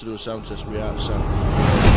to do a sound test without sound.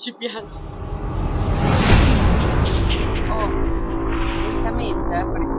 Ci piace. Oh, lentamente, perché...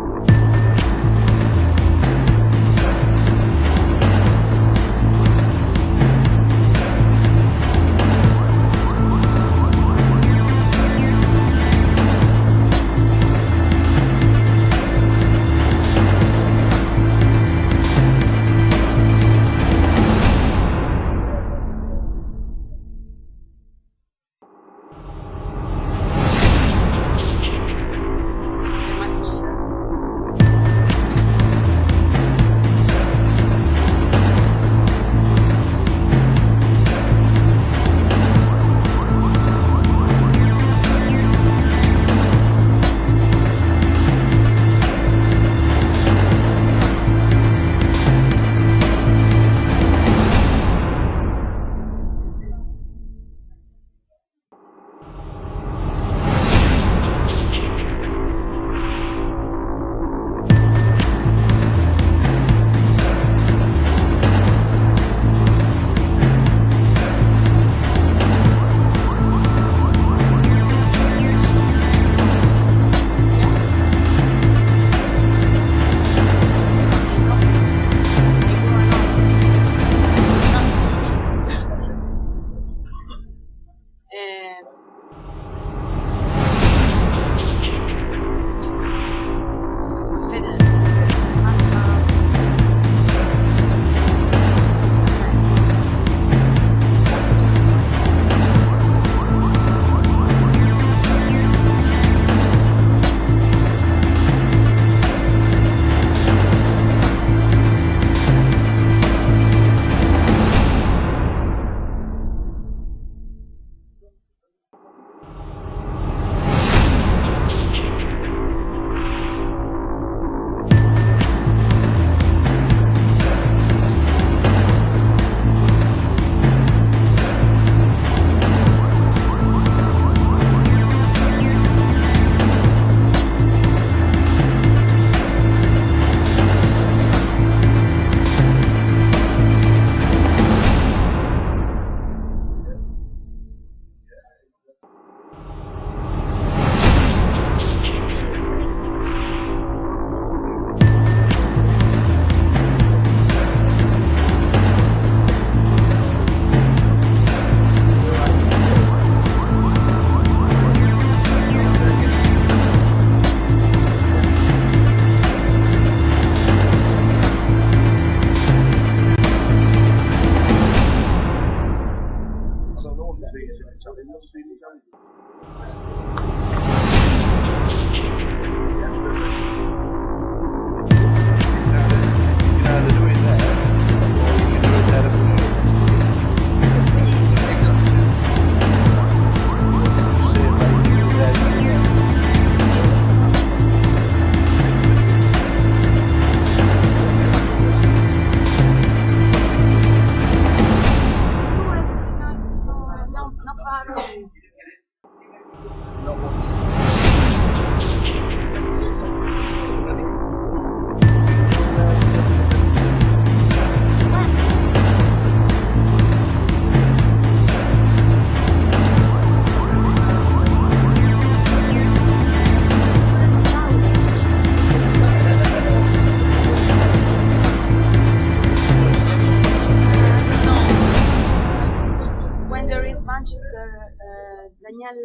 Daniel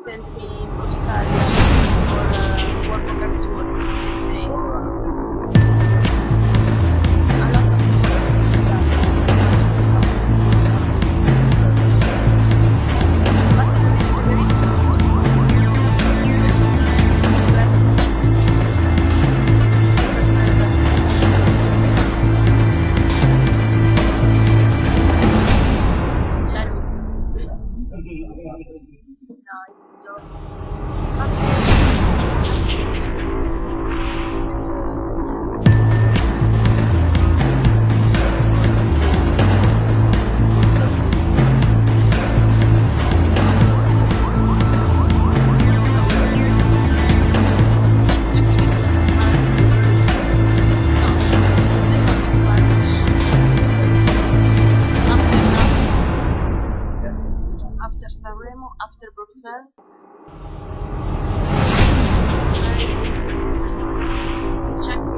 sent me Brussels for work overture same day. A lot of no, it's a joke. After Sanremo, yourself. Check it.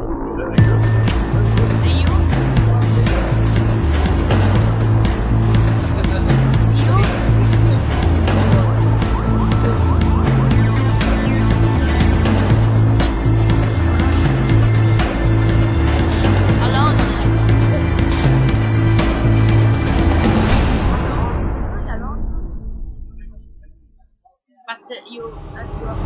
And you? But you have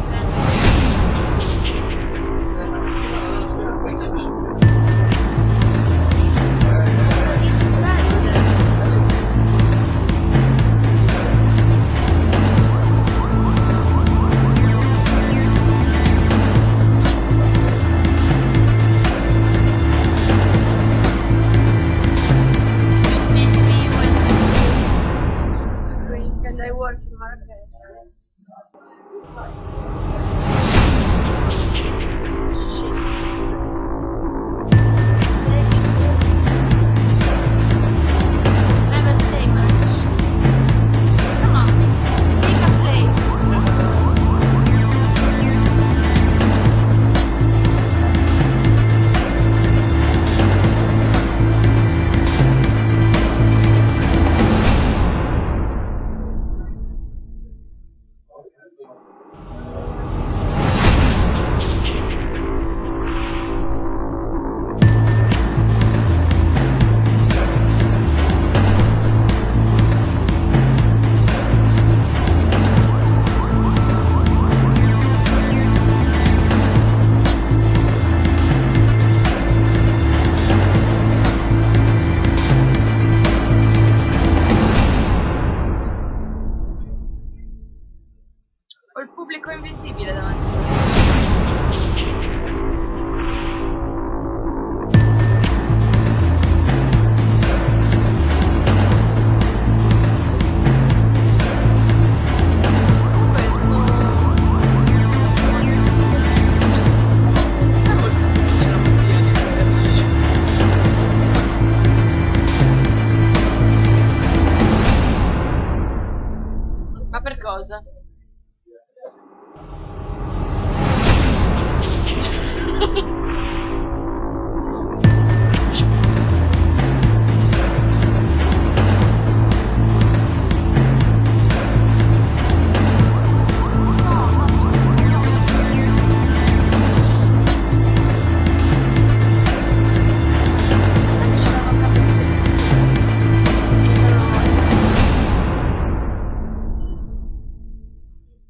your drink and I work in market. Never stay much. Come on, take a plate. Ho il pubblico invisibile davanti. Ma per cosa?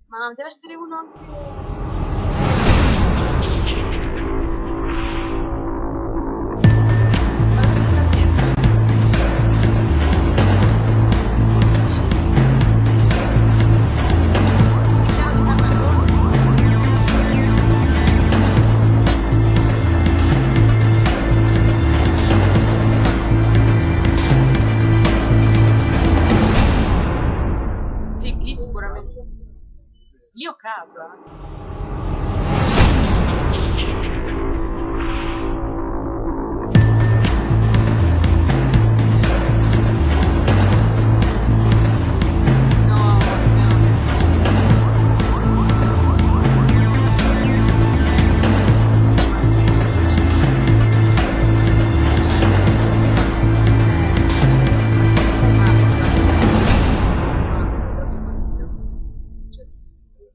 Ma deve essere uno anche... Sì, chi sicuramente. Io casa?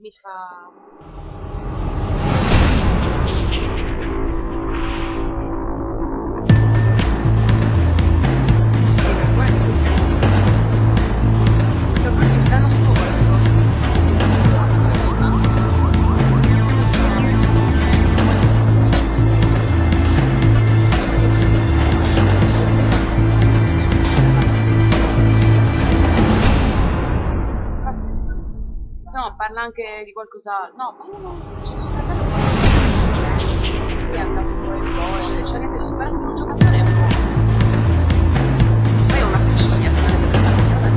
Mi fa... L'anno scorso no, parla anche di qualcos'altro. No, ma io non... Cioè, suo fratello poi è andato poi, cioè nel senso, per essere un giocatore è un po'... Poi è una figlia, sarebbe stata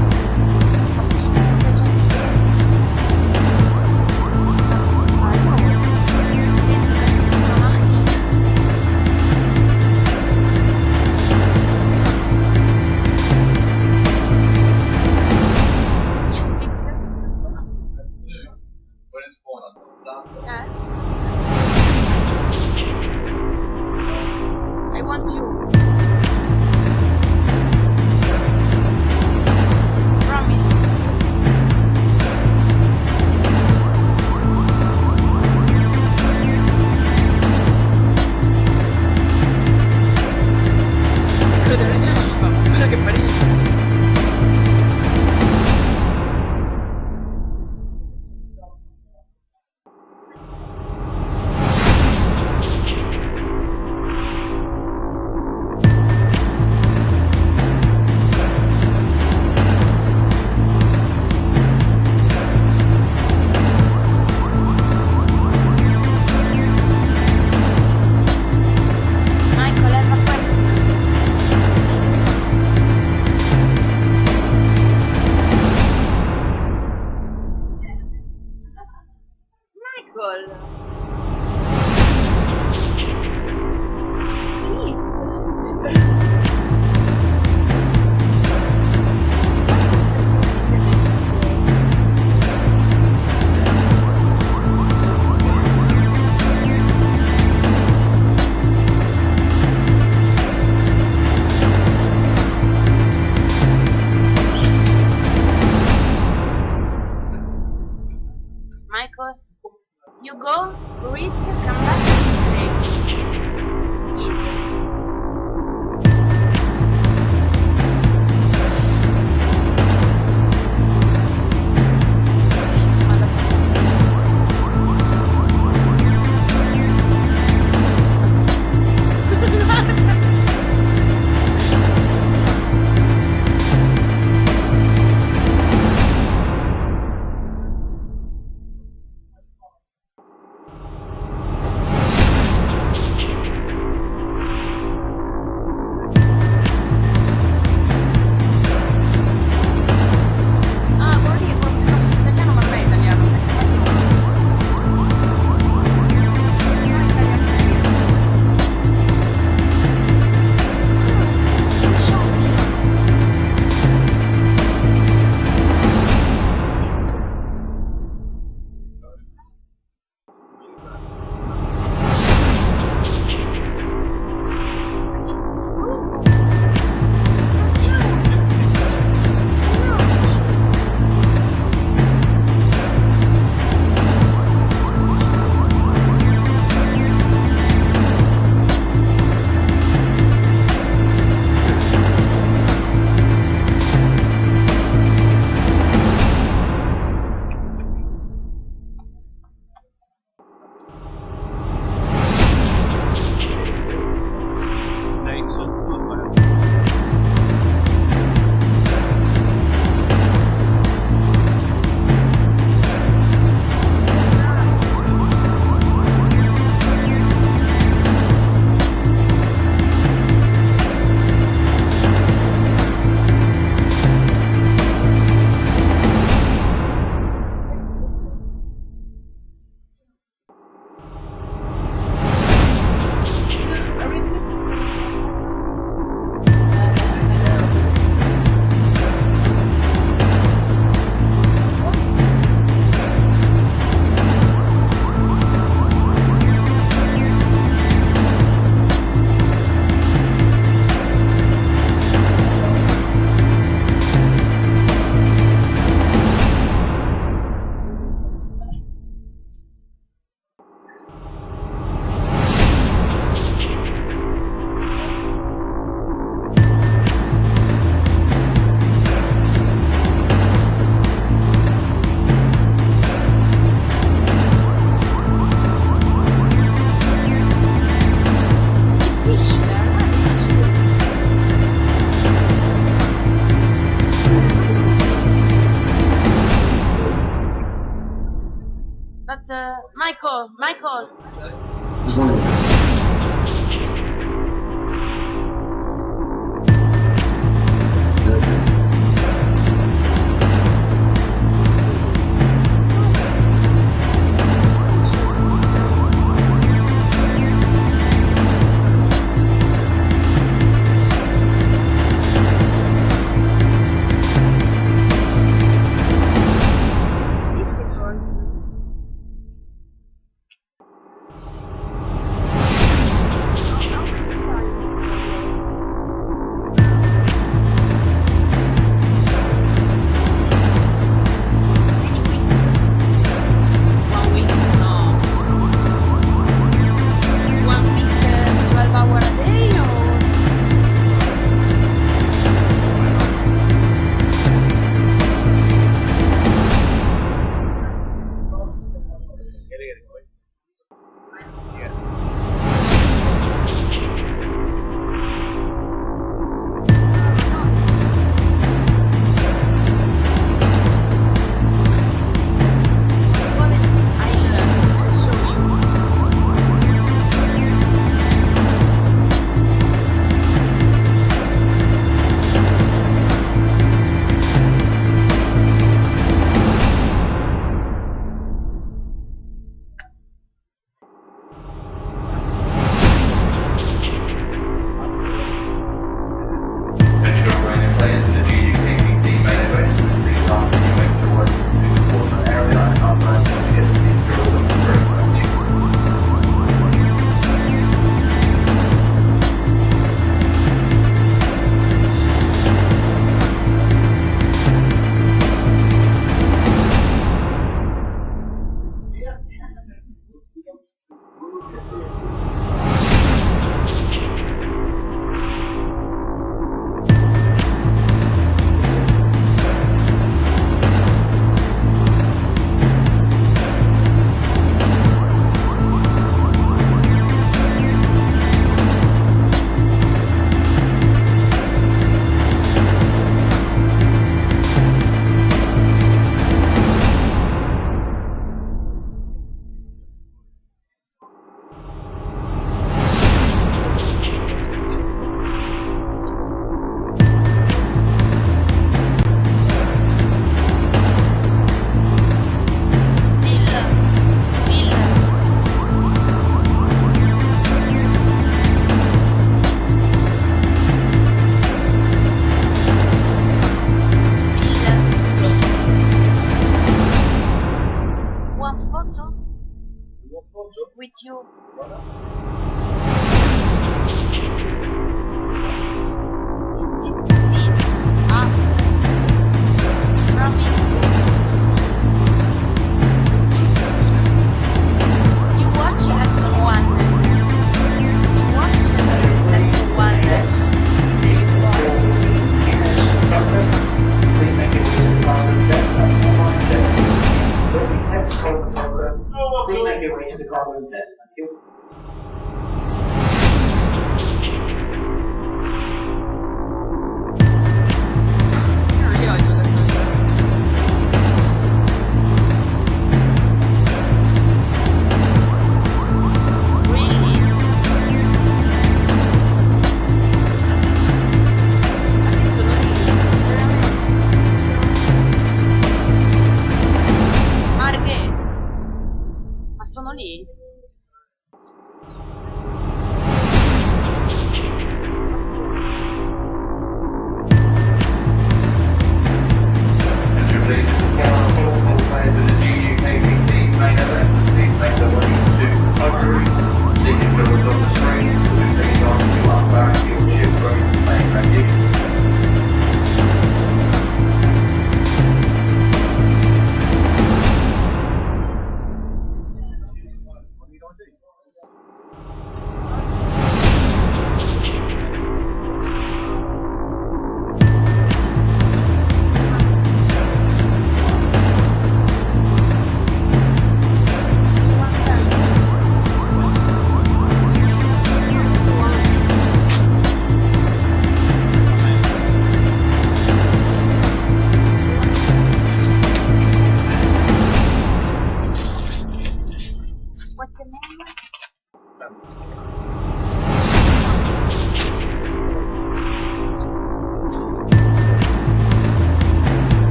ma facciamo anche già penso che una macchina. You speak Michael, Michael. With you. Please make your way to the Grosvenor desk. Thank you.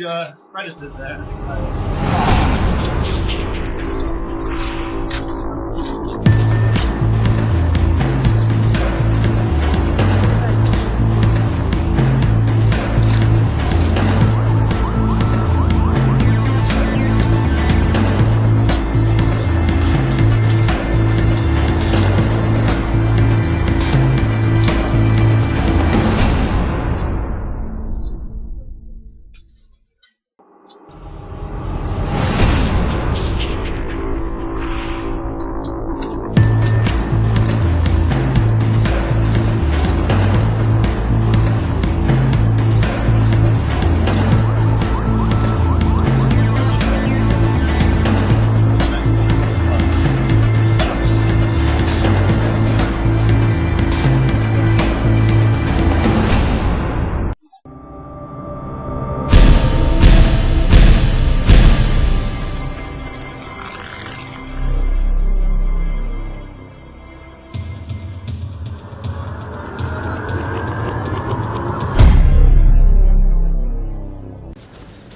predators there.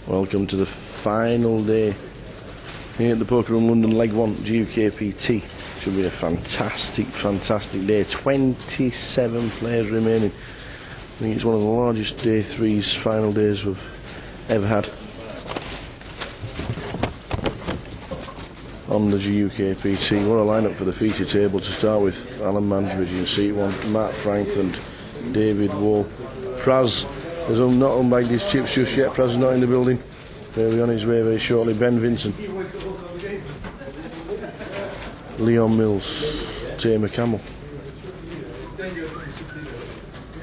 Welcome to the final day here at the Poker Room London Leg 1 GukPT. Should be a fantastic day. 27 players remaining. I think it's one of the largest day 3's final days we've ever had on the GukPT. What a lineup for the feature table to start with. Alan Manjbridge in seat 1, Matt Frankland, David Wall. Praz has not unbagged his chips just yet. Praz is not in the building. He'll be on his way very shortly. Ben Vincent, Leon Mills, Tamer Camel.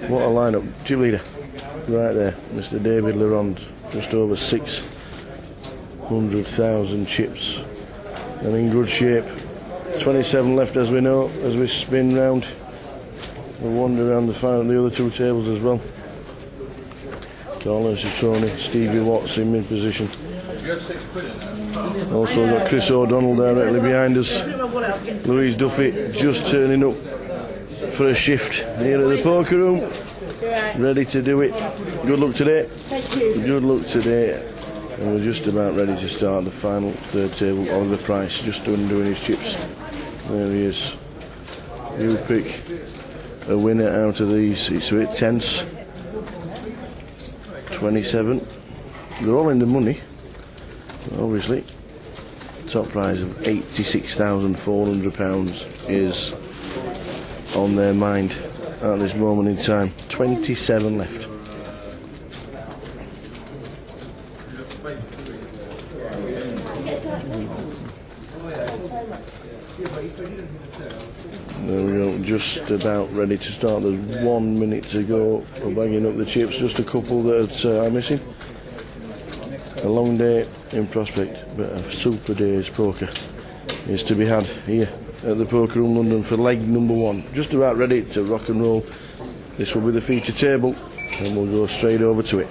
What a lineup. Chip leader right there, Mr. David Leronde, just over 600,000 chips and in good shape. 27 left, as we know, as we spin round and wander around the other two tables as well. Carlos Citroni, Stevie Watts in mid position. Also got Chris O'Donnell directly behind us. Louise Duffy just turning up for a shift here at the Poker Room. Ready to do it. Good luck today. Thank you. Good luck today. And we're just about ready to start the final third table. Oliver Price just doing his chips. There he is. You pick a winner out of these. It's a bit tense. 27. They're all in the money, obviously. Top prize of £86,400 is on their mind at this moment in time. 27 left. There we go, just about ready to start. There's 1 minute to go. We're bagging up the chips, just a couple that are missing. A long day in prospect, but a super day's poker is to be had here at the Poker Room London for leg number 1. Just about ready to rock and roll. This will be the feature table and we'll go straight over to it.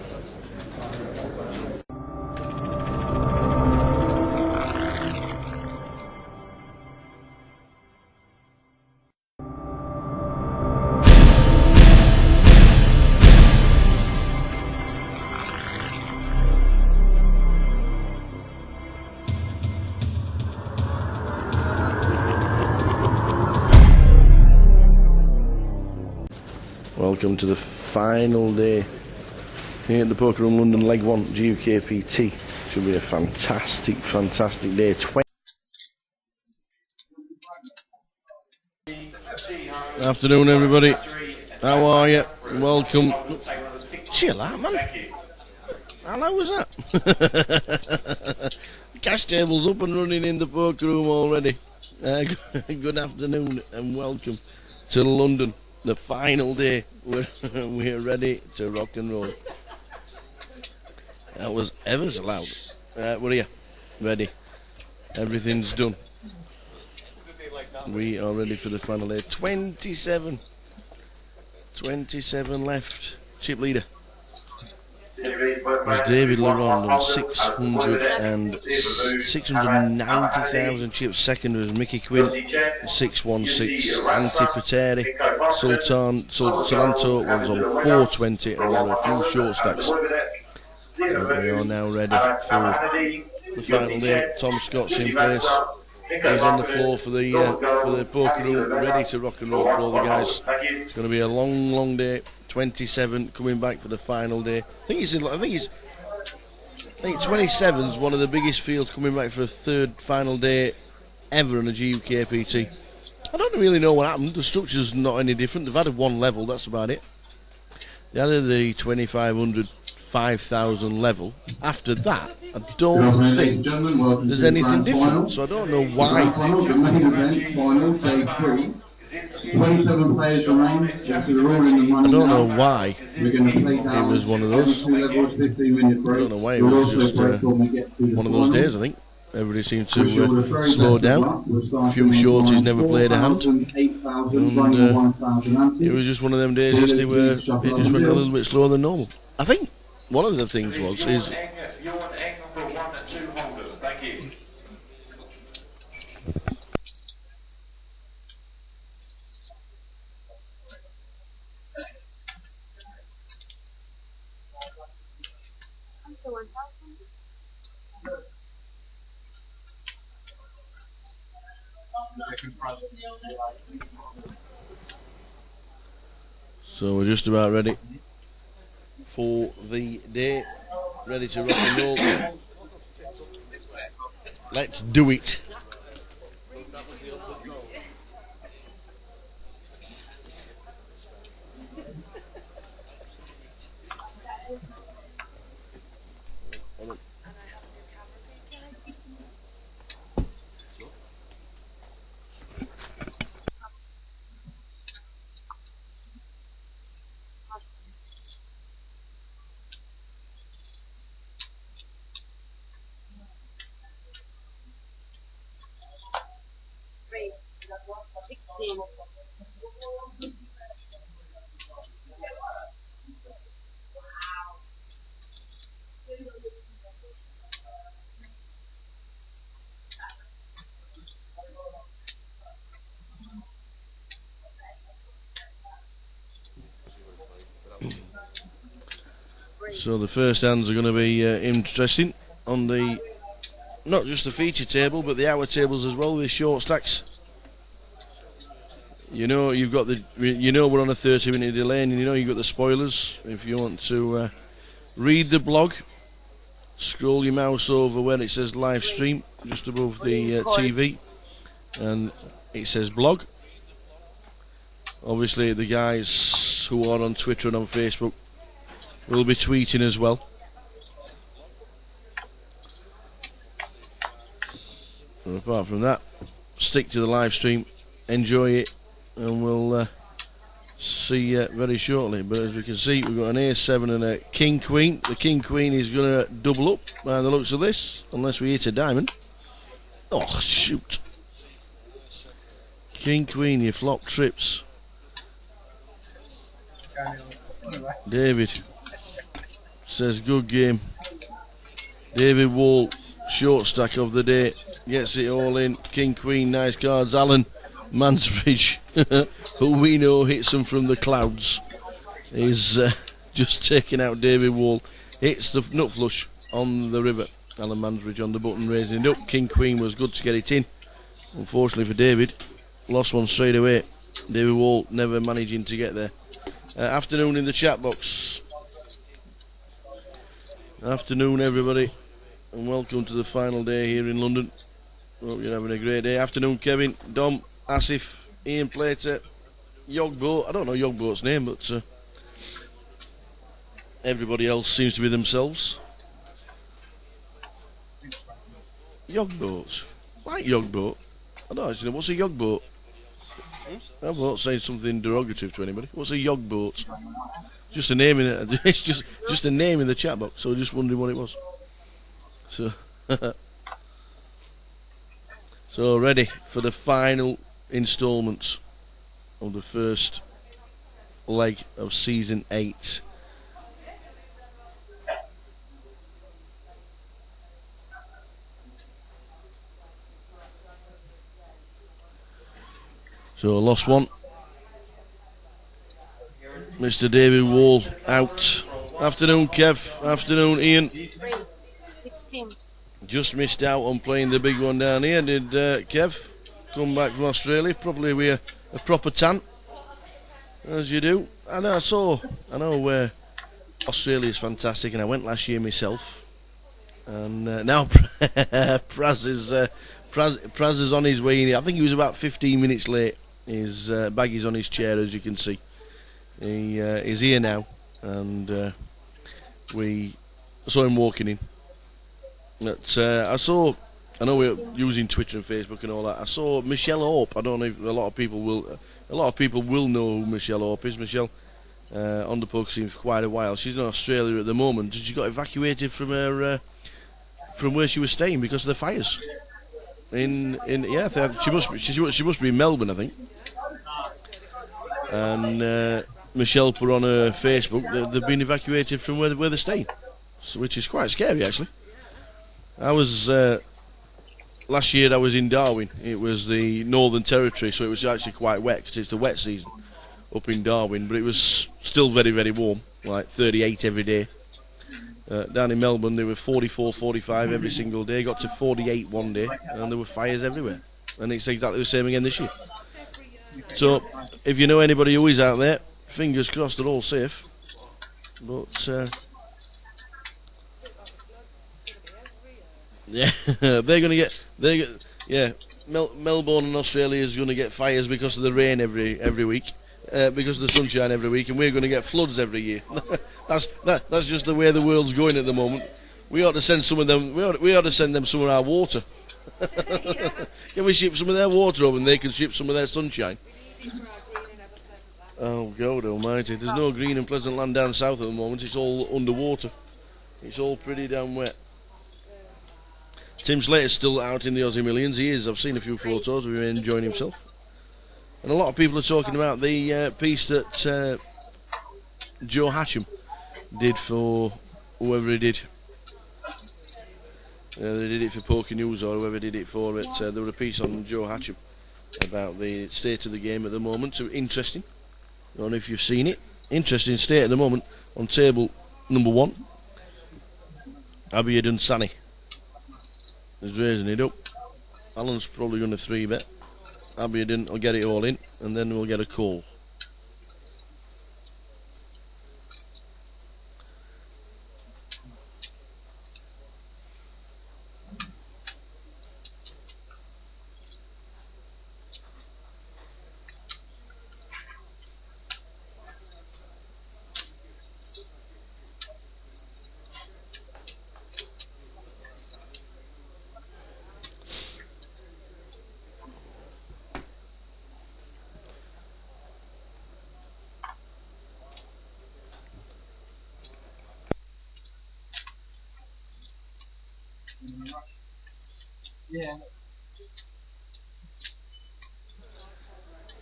Welcome to the final day here at the Poker Room London Leg 1 GukPT. Should be a fantastic day. Afternoon everybody, how are you? Welcome. Chill out, man. How long was that? Cash table's up and running in the Poker Room already. Good afternoon and welcome to London. The final day, we're ready to rock and roll. That was ever so loud. We're here, ready. Everything's done. We are ready for the final day. 27 left. Chip leader was David Leronde on 690,000 chips. Second was Mickey Quinn, 616. Antti Pateri, Solanto was on 420, and there were a few short stacks. But we are now ready for the final day. Tom Scott's in place. He's on the floor for the poker room, ready to rock and roll for all the guys. It's going to be a long day. 27 coming back for the final day. I think 27 is one of the biggest fields coming back for a third final day ever on a GukPT. I don't really know what happened. The structure's not any different. They've had one level, that's about it. They added the 2,500, 5,000 level. After that, I don't think there's anything different. So I don't know why. I don't know why it was one of those. I don't know why it was just one of those days, I think. Everybody seemed to slow down. A few shorties never played a hand. And it was just one of them days yesterday where it just went a little bit slower than normal. I think one of the things is so we're just about ready for the day, ready to rock and roll. Let's do it. So the first hands are going to be interesting on the, not just the feature table, but the hour tables as well, with short stacks. You know you've got we're on a 30-minute delay, and you know you've got the spoilers. If you want to read the blog, scroll your mouse over where it says live stream, just above the TV, and it says blog. Obviously the guys who are on Twitter and on Facebook will be tweeting as well. And apart from that, stick to the live stream, enjoy it, and we'll see you very shortly. But as we can see, we've got an A7 and a King Queen. The King Queen is going to double up by the looks of this, unless we hit a diamond. Oh, shoot. King Queen, you flop trips. David says good game. David Wall, short stack of the day, gets it all in. King Queen, nice cards. Alan Mansbridge, who we know hits them from the clouds, is just taking out David Wall. Hits the nut flush on the river. Alan Mansbridge on the button, raising it up. King Queen was good to get it in. Unfortunately for David, lost one straight away. David Wall never managing to get there. Afternoon in the chat box. Afternoon, everybody, and welcome to the final day here in London. Hope you're having a great day. Afternoon, Kevin, Dom, Asif, Ian Plater, Yogboat. I don't know Yogboat's name, but everybody else seems to be themselves. Yogboat. Like Yogboat. I don't actually know. What's a Yogboat? I'm not saying something derogative to anybody. What's a Yogboat? Just a name in it. It's just a name in the chat box. So I was just wondering what it was. So, so ready for the final instalments of the first leg of season 8. So lost one. Mr. David Wall out. Afternoon, Kev. Afternoon, Ian. 16. Just missed out on playing the big one down here, did Kev? Come back from Australia, probably with a proper tan, as you do. I know Australia's fantastic, and I went last year myself. And now Praz is on his way in. I think he was about 15 minutes late. His bag is on his chair, as you can see. He is here now, and we saw him walking in. But I know we're using Twitter and Facebook and all that. I saw Michelle Hope. I don't know if a lot of people will know who Michelle Hope is. Michelle on the poker scene for quite a while. She's in Australia at the moment. She got evacuated from her from where she was staying because of the fires. She must be in Melbourne, I think. And Michelle put on her Facebook that they've been evacuated from where they're staying, which is quite scary actually. I was last year. I was in Darwin. It was the Northern Territory, so it was actually quite wet because it's the wet season up in Darwin. But it was still very, very warm, like 38 every day. Down in Melbourne, they were 44, 45 every single day. Got to 48 one day, and there were fires everywhere. And it's exactly the same again this year. So, if you know anybody who is out there, fingers crossed they're all safe. But yeah, Melbourne and Australia is going to get fires because of the rain every week, because of the sunshine every week, and we're going to get floods every year. That's just the way the world's going at the moment. We ought to send some of them. We ought to send them some of our water. Can we ship some of their water over, and they can ship some of their sunshine? Oh God Almighty! There's no green and pleasant land down south at the moment. It's all underwater. It's all pretty damn wet. Tim Slater's still out in the Aussie Millions. He is. I've seen a few photos of him enjoying himself. And a lot of people are talking about the piece that Joe Hatcham did for whoever he did. They did it for Poker News or whoever did it for it. There was a piece on Joe Hatcham about the state of the game at the moment. So interesting. I don't know if you've seen it. Interesting state at the moment on table number 1. Abiyad Sani is raising it up. Alan's probably going to 3-bet. Abiyad will get it all in, and then we'll get a call.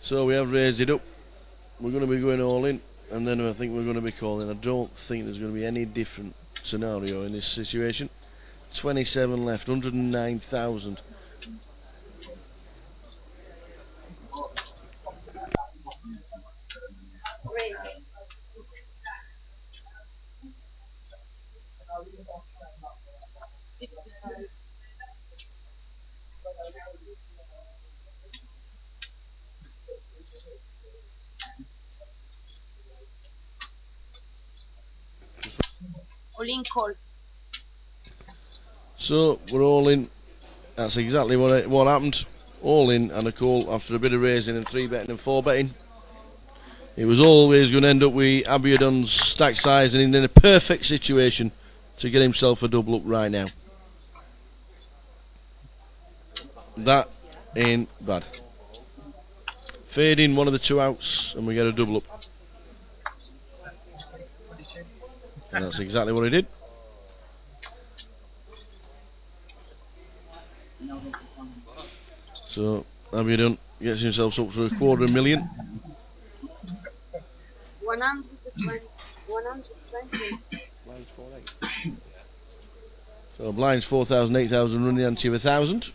So we have raised it up. We're going to be going all in, and then I think we're going to be calling. I don't think there's going to be any different scenario in this situation. 27 left, 109,000. All-in call. So we're all in. That's exactly what happened. All in and a call after a bit of raising and 3-betting and 4-betting. It was always going to end up with Abiyad's stack size and in a perfect situation to get himself a double up right now. That ain't bad. Fade in one of the 2 outs and we get a double up. And that's exactly what he did. So Abiyad gets himself up for $250,000. 120. So blinds 4,000, 8,000, running ante of 1,000.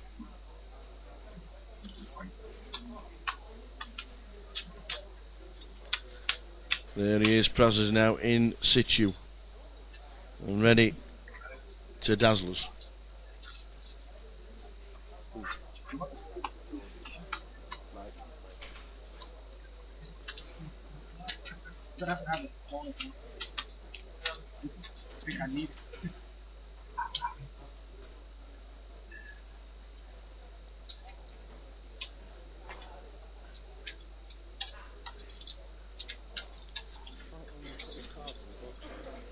There he is. Praz is now in situ. and ready to dazzle us.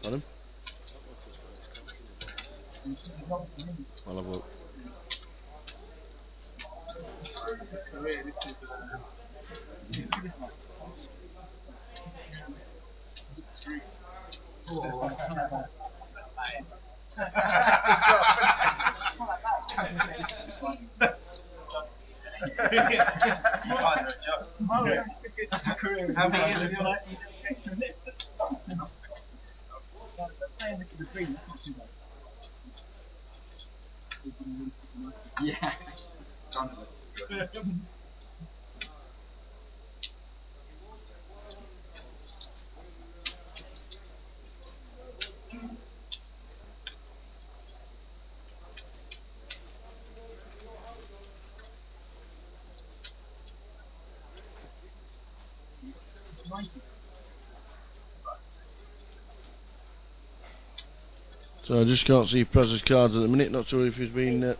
Pardon? I'll have a look. So I just can't see Prez's cards at the minute. Not sure if he's been.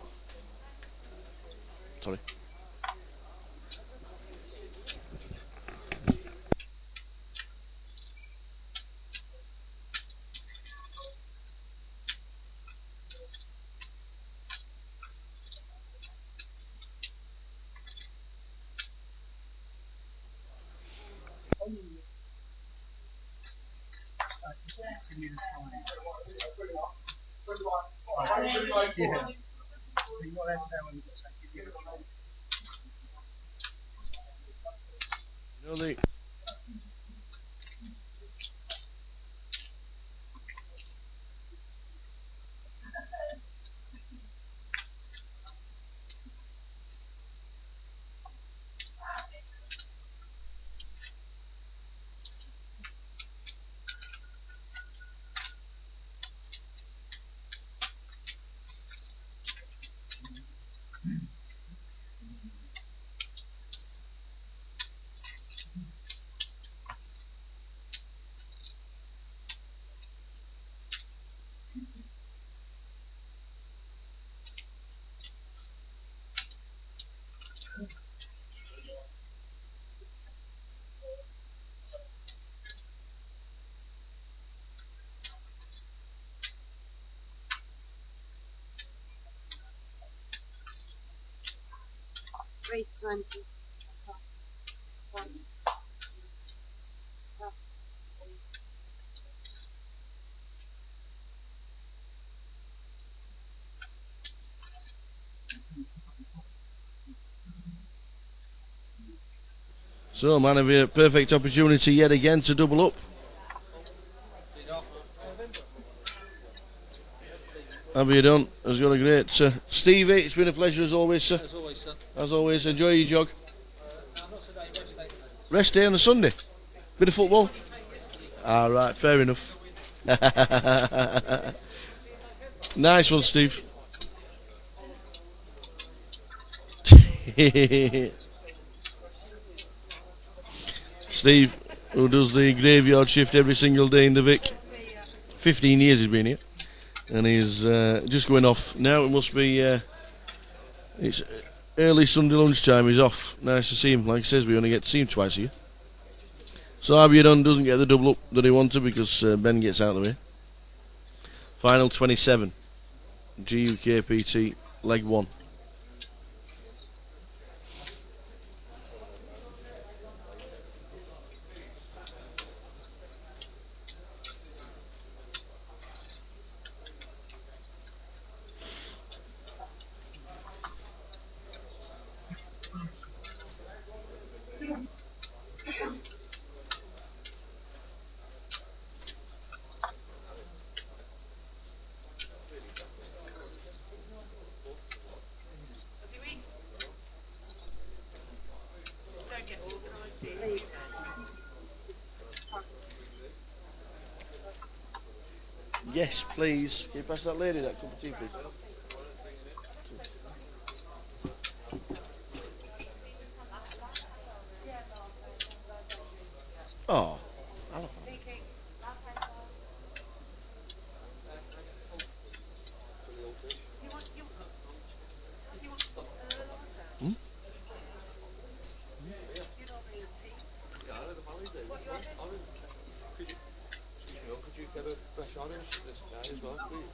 Sorry. You know the. Race 20. Pass. Pass. Pass. So man, have a perfect opportunity yet again to double up. Have you done? Has got a great Stevie, it's been a pleasure as always, sir. As always, sir. As always, enjoy your jog. Not today, rest day. Rest day on a Sunday. Bit of football. All right, fair enough. Nice one, Steve. Steve, who does the graveyard shift every single day in the Vic. 15 years he's been here. And he's just going off. Now it must be, it's early Sunday lunchtime, he's off. Nice to see him. Like he says, we only get to see him twice a year. So Abiodun doesn't get the double up that he wanted because Ben gets out of the way. Final 27. GukPT, leg 1. Yes, please. Can you pass that lady that cup of tea, please? Oh, hello. Hmm? Could you get a fresh orange to this guy as well, please?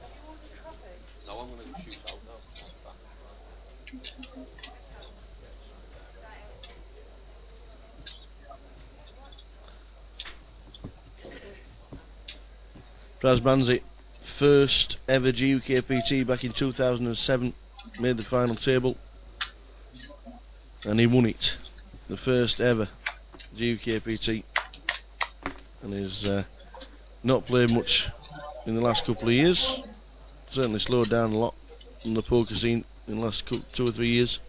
No, I'm going to shoot out now. Praz Banzi, first ever GukPT back in 2007, made the final table, and he won it. The first ever GukPT, and he's not played much in the last couple of years. Certainly slowed down a lot on the poker scene in the last 2 or 3 years.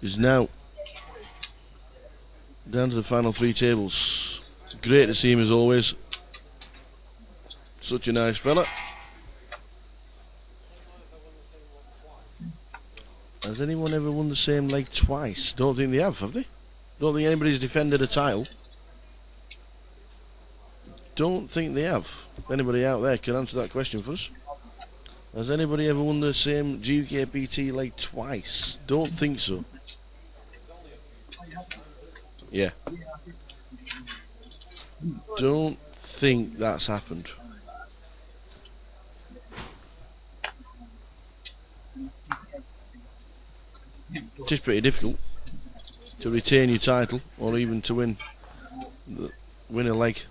He's now down to the final 3 tables. Great to see him as always. Such a nice fella. Has anyone ever won the same leg twice? Don't think they have they? Don't think anybody's defended a title. Don't think they have. If anybody out there can answer that question for us. Has anybody ever won the same GukPT leg twice? Don't think so. Yeah. Don't think that's happened. It is pretty difficult to retain your title or even to win a leg.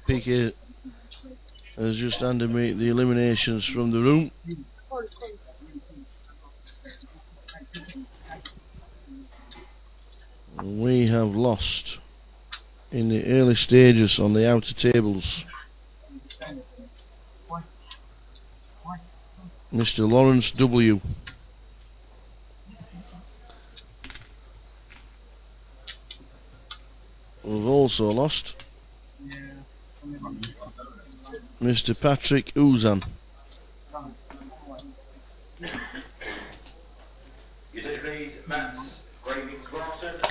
PK has just handed me the eliminations from the room. We have lost in the early stages on the outer tables Mr. Lawrence W. We've also lost Mr. Patrick Ouzan.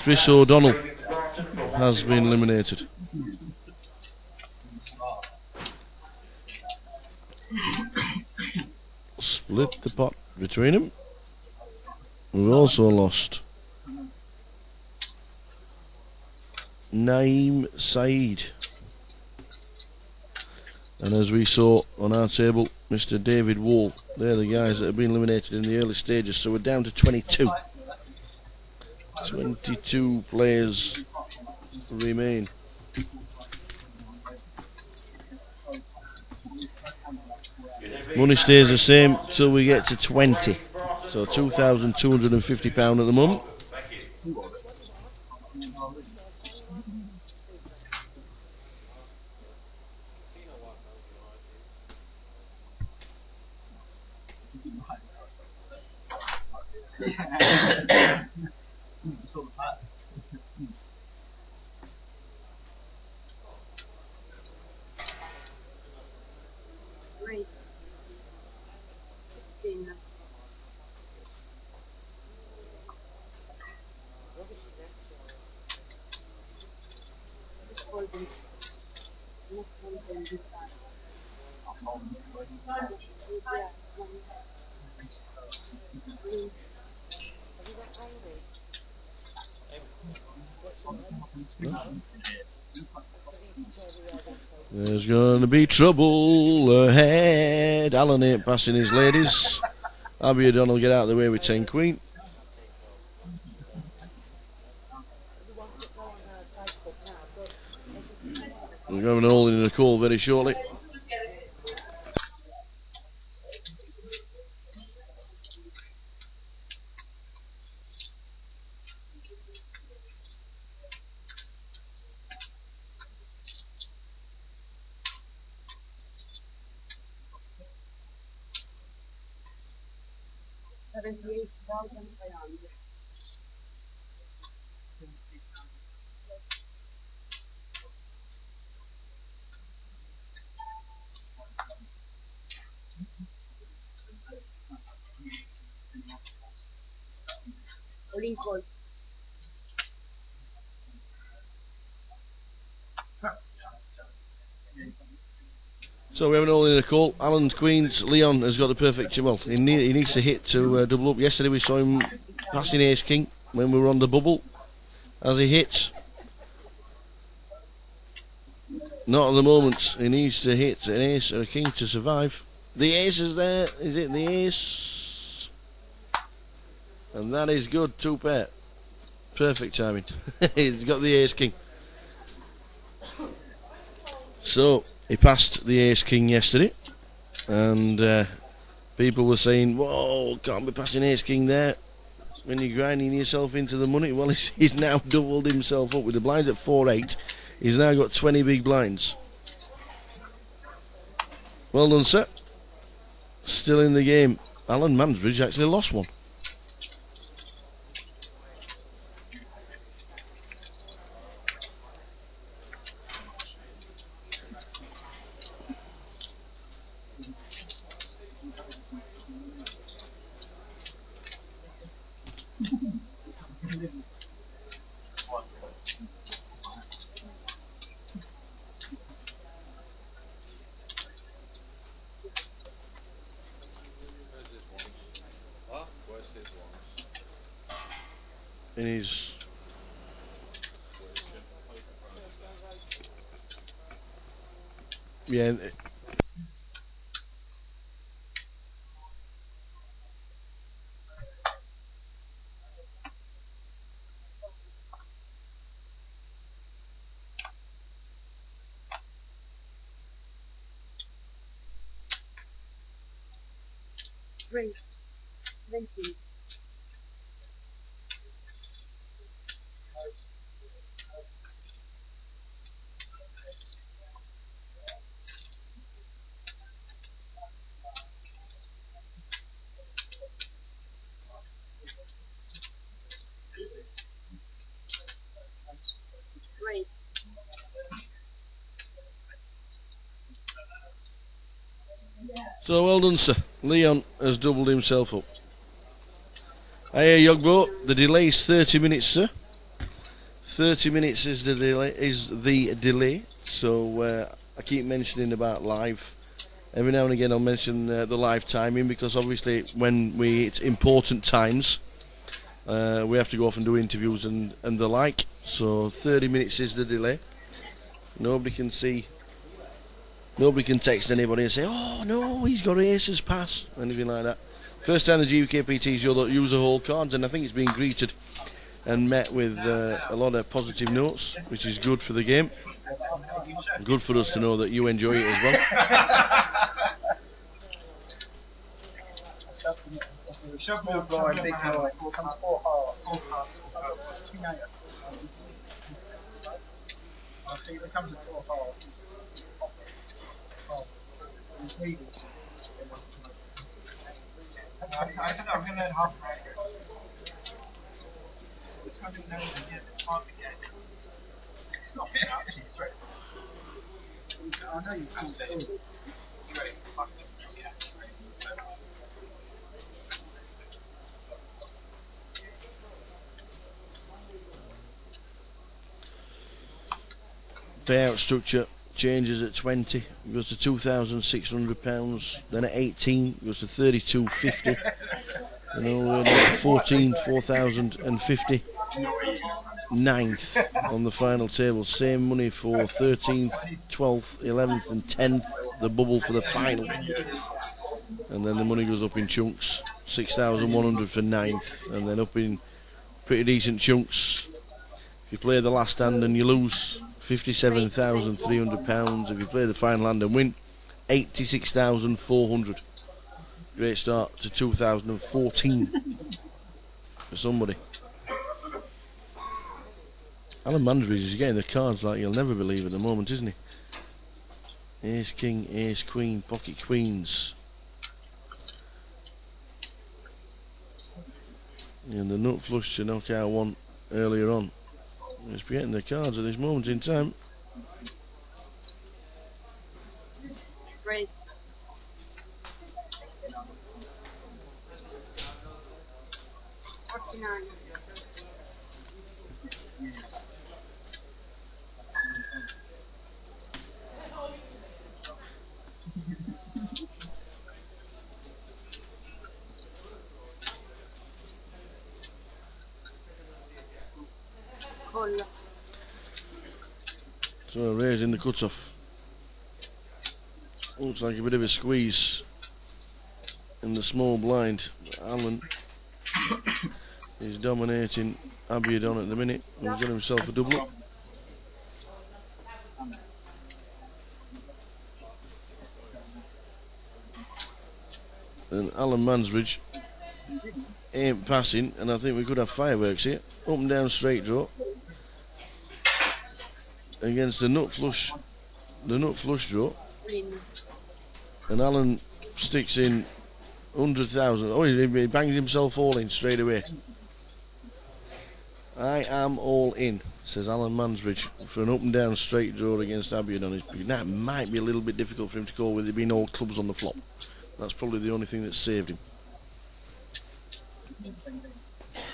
Chris O'Donnell has been eliminated. Split the pot between them. We've also lost Naeem Saeed. And as we saw on our table, Mr. David Wall. They're the guys that have been eliminated in the early stages. So we're down to 22. 22 players remain. Money stays the same till we get to 20. So £2,250 at the moment. Great. 16. Holding. Not holding this time. There's going to be trouble ahead. Alan ain't passing his ladies. Abby O'Donnell get out of the way with 10 queen. We're going to have an all in a call very shortly. Lincoln. So we have an all in a call. Alan's Queens. Leon has got the perfect. Well, he needs to hit to double up. Yesterday we saw him passing Ace King when we were on the bubble. As he hits, not at the moment. He needs to hit an ace or a king to survive. The ace is there. Is it the ace? And that is good. 2 pair. Perfect timing. He's got the ace king. So he passed the ace king yesterday, and people were saying, "Whoa, can't be passing ace king there when you're grinding yourself into the money." Well, he's now doubled himself up with the blinds at 4-8. He's now got 20 big blinds. Well done, sir. Still in the game. Alan Mansbridge actually lost one. In his yeah. Race. 17. Race. So well done, sir. Leon has doubled himself up. Hey, Yogbo, the delay is 30 minutes, sir. 30 minutes is the delay. So I keep mentioning about live. Every now and again I'll mention the live timing, because obviously when it's important times, we have to go off and do interviews and the like. So 30 minutes is the delay. Nobody can text anybody and say, "Oh no, he's got aces pass," anything like that. First time the GukPTs use a whole cards, and I think it's been greeted and met with a lot of positive notes, which is good for the game. Good for us to know that you enjoy it as well. Shove me a blind, big blind. Comes 4 hearts. I think it comes at 4 hearts. I don't know, I'm going to learn half right. It's kind of known again, it's hard to get. It's not been out, she's straight. I know you can't do it. You ready? Payout structure changes at 20, goes to £2,600. Then at 18, goes to 32.50. And all the way down to 14, 4,050. Ninth on the final table. Same money for 13th, 12th, 11th, and 10th. The bubble for the final. And then the money goes up in chunks. 6,100 for 9th, and then up in pretty decent chunks. If you play the last hand and you lose, £57,300. If you play the final hand and win, 86,400. Great start to 2014 for somebody. Alan Mansbridge is getting the cards like you'll never believe at the moment, isn't he? Ace King, Ace Queen, Pocket Queens. And the nut flush to knock out one earlier on. He's getting the cards at this moment in time. Race. $49. Call. So raising the cut-off. Looks like a bit of a squeeze in the small blind. Alan is dominating Abiadon at the minute. He's got himself a double up. And Alan Mansbridge ain't passing, and I think we could have fireworks here. Up and down straight draw against the nut flush draw. Win. And Alan sticks in 100,000. Oh, he bangs himself all in straight away. I am all in, says Alan Mansbridge, for an up and down straight draw against Abiadon. That might be a little bit difficult for him to call with there being all clubs on the flop. That's probably the only thing that saved him.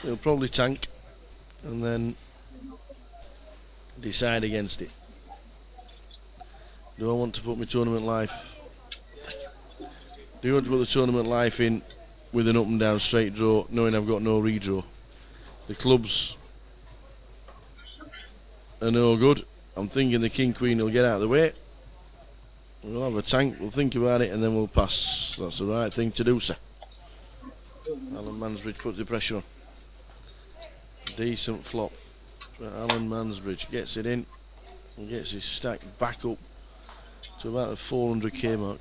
He'll probably tank and then decide against it. Do I want to put my tournament life? Do you want to put the tournament life in with an up and down straight draw, knowing I've got no redraw? The clubs are no good. I'm thinking the King Queen will get out of the way. We'll have a tank, we'll think about it, and then we'll pass. That's the right thing to do, sir. Alan Mansbridge puts the pressure on. Decent flop for Alan Mansbridge. Gets it in and gets his stack back up to about the 400k mark.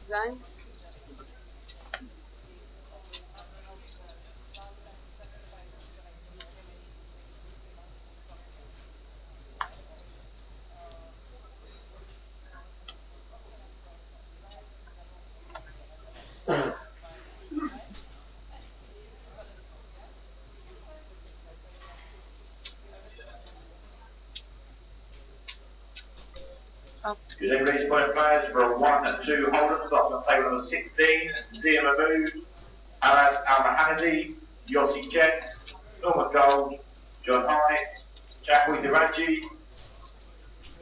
Line. Pass. Good evening, race point players for a 1-2 holder, starting on table number 16, Zia Mahmood, Alan Al-Mahadi, Yossi Jet, Norman Gold, John Hyatt, Jackie Diraji,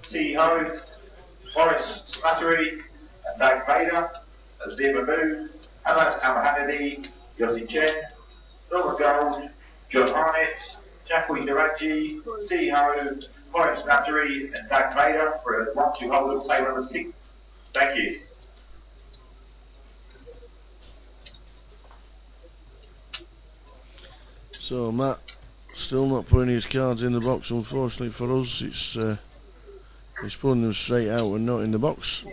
T. Ho, Boris Slattery, and Dag Vader, Zia Mahmood, Alan Al-Mahadi, Yossi Jet, Norman Gold, John Hyatt, Jackie Diraji, T. Ho, Boris Slattery, and Dag Vader for a 1-2 holder, table number 6. Thank you. So Matt still not putting his cards in the box, unfortunately for us. He's pulling them straight out and not in the box.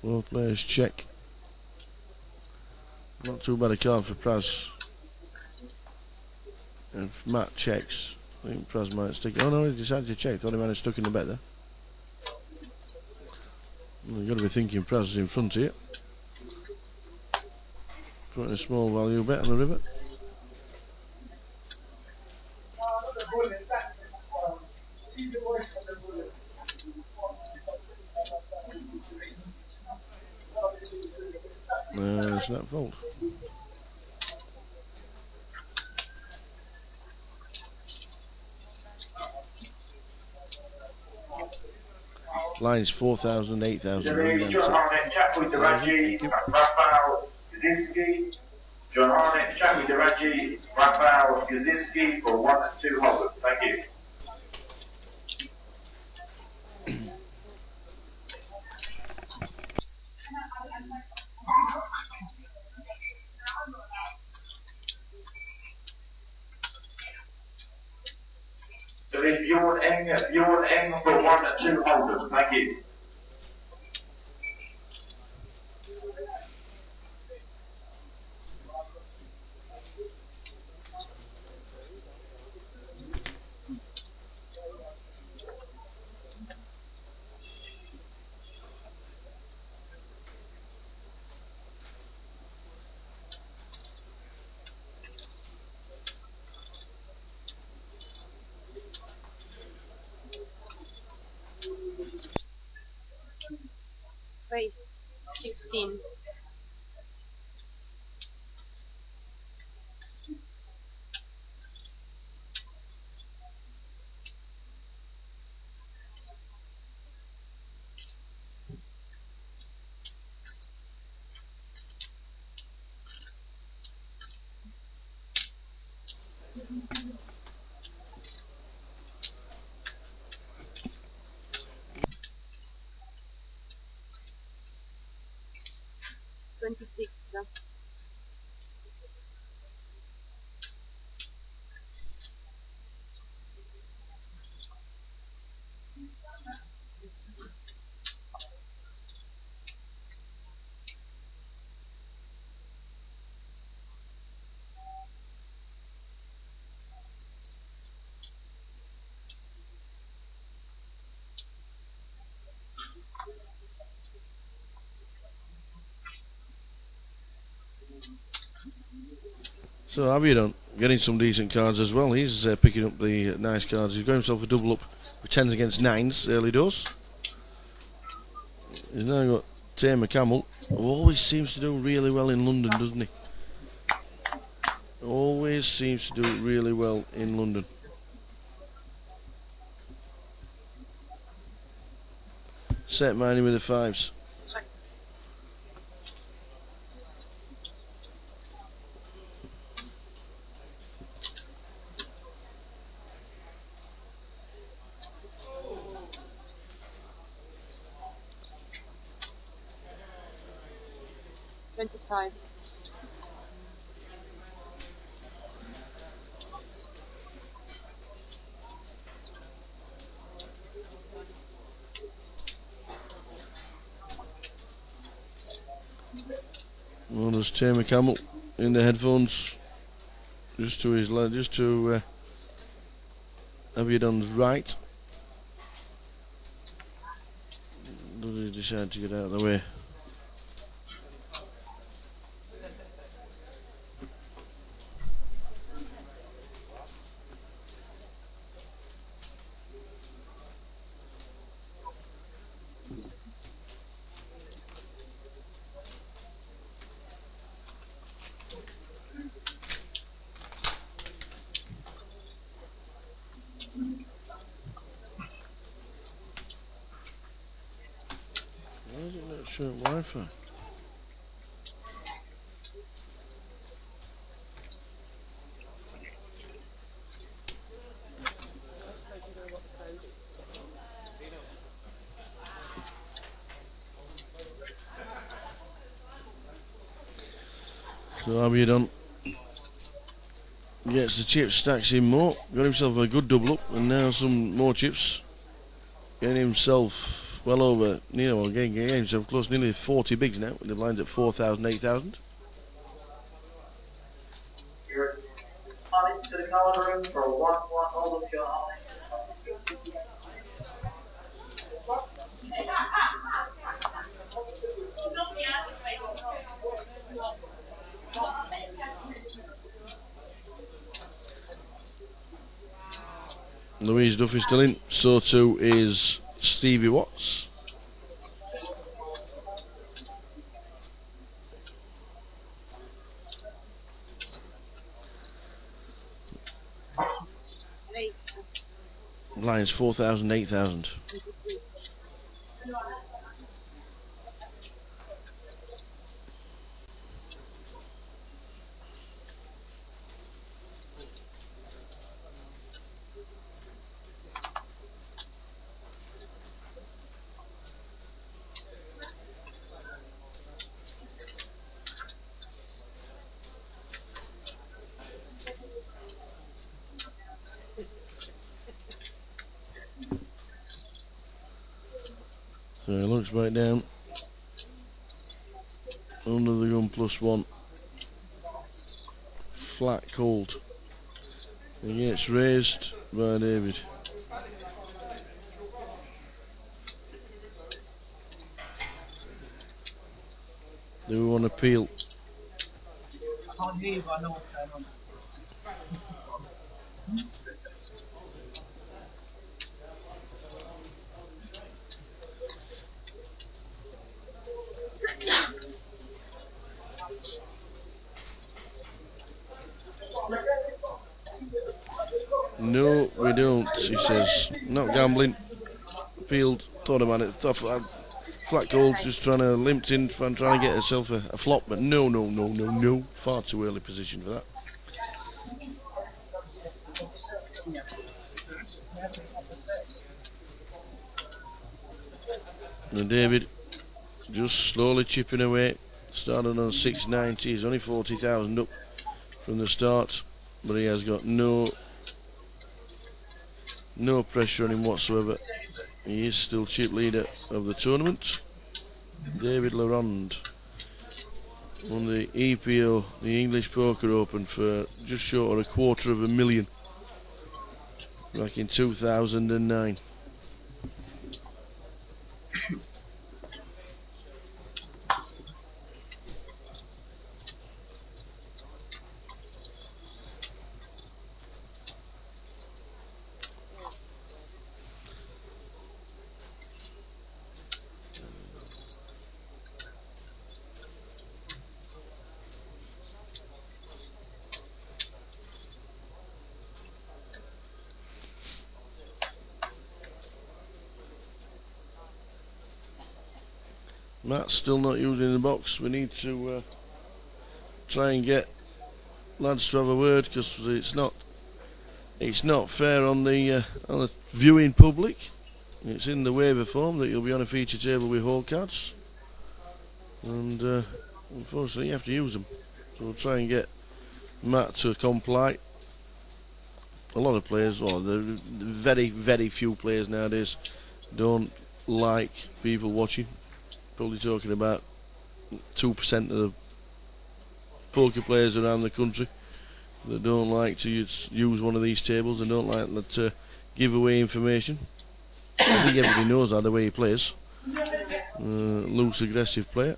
Both players check. Not too bad a card for Praz. And if Matt checks, I think Praz might stick. Oh no, he decided to check. Thought he might have stuck in the bet there. Well, you've got to be thinking Praz is in front here. Putting a small value bet on the river. It's that fault. Line's 4,000, 8,000. John Harnett, Chapui Daraji, Rafael Kaczynski. John Harnett, Chapui Daraji, Rafael Kaczynski for 1 and 2 holders. Thank you. So it's Bjorn Eng for 1 and 2 holders. Thank you. Race 16. $26. So Abiodon getting some decent cards as well. He's picking up the nice cards. He's got himself a double up with 10s against 9s early doors. He's now got Tamer Camel, who always seems to do really well in London, doesn't he? Always seems to do really well in London. Set mining with the 5s. $25. Well, there's Tamer Camel in the headphones, just to his left, just to Abiodon's right. Does he decide to get out of the way? Why is it not showing Wi-Fi? So Abiodon gets the chips, stacks in more, got himself a good double up, and now some more chips. Getting himself well over, getting himself close, nearly 40 bigs now, with the blinds at 4,000, 8,000. to the corner room for a 1-1 hold up your high. Louise Duffy still in, so too is Stevie Watts. Race. Lions 4,000, 8,000. So it looks back down. Under the gun +1. Flat cold. He gets raised by David. Do we want to peel? I can't hear you, but I know what's going on. No, we don't, he says. Not gambling. Peeled, thought about it. Thought flat cold, just trying to limped in, trying to get herself a flop, but no. Far too early position for that. And David just slowly chipping away. Started on 690. He's only 40,000 up from the start, but he has got no pressure on him whatsoever. He is still chip leader of the tournament. David Larond won the EPO, the English Poker Open, for just short of $250,000 back in 2009. Matt's still not using the box. We need to try and get lads to have a word, because it's not fair on the viewing public. It's in the waiver form that you'll be on a feature table with hole cards, and unfortunately you have to use them. So we'll try and get Matt to comply. A lot of players, well, the very few players nowadays don't like people watching. Probably talking about 2% of the poker players around the country that don't like to use one of these tables and don't like to give away information. I think everybody knows how the way he plays. Loose, aggressive player.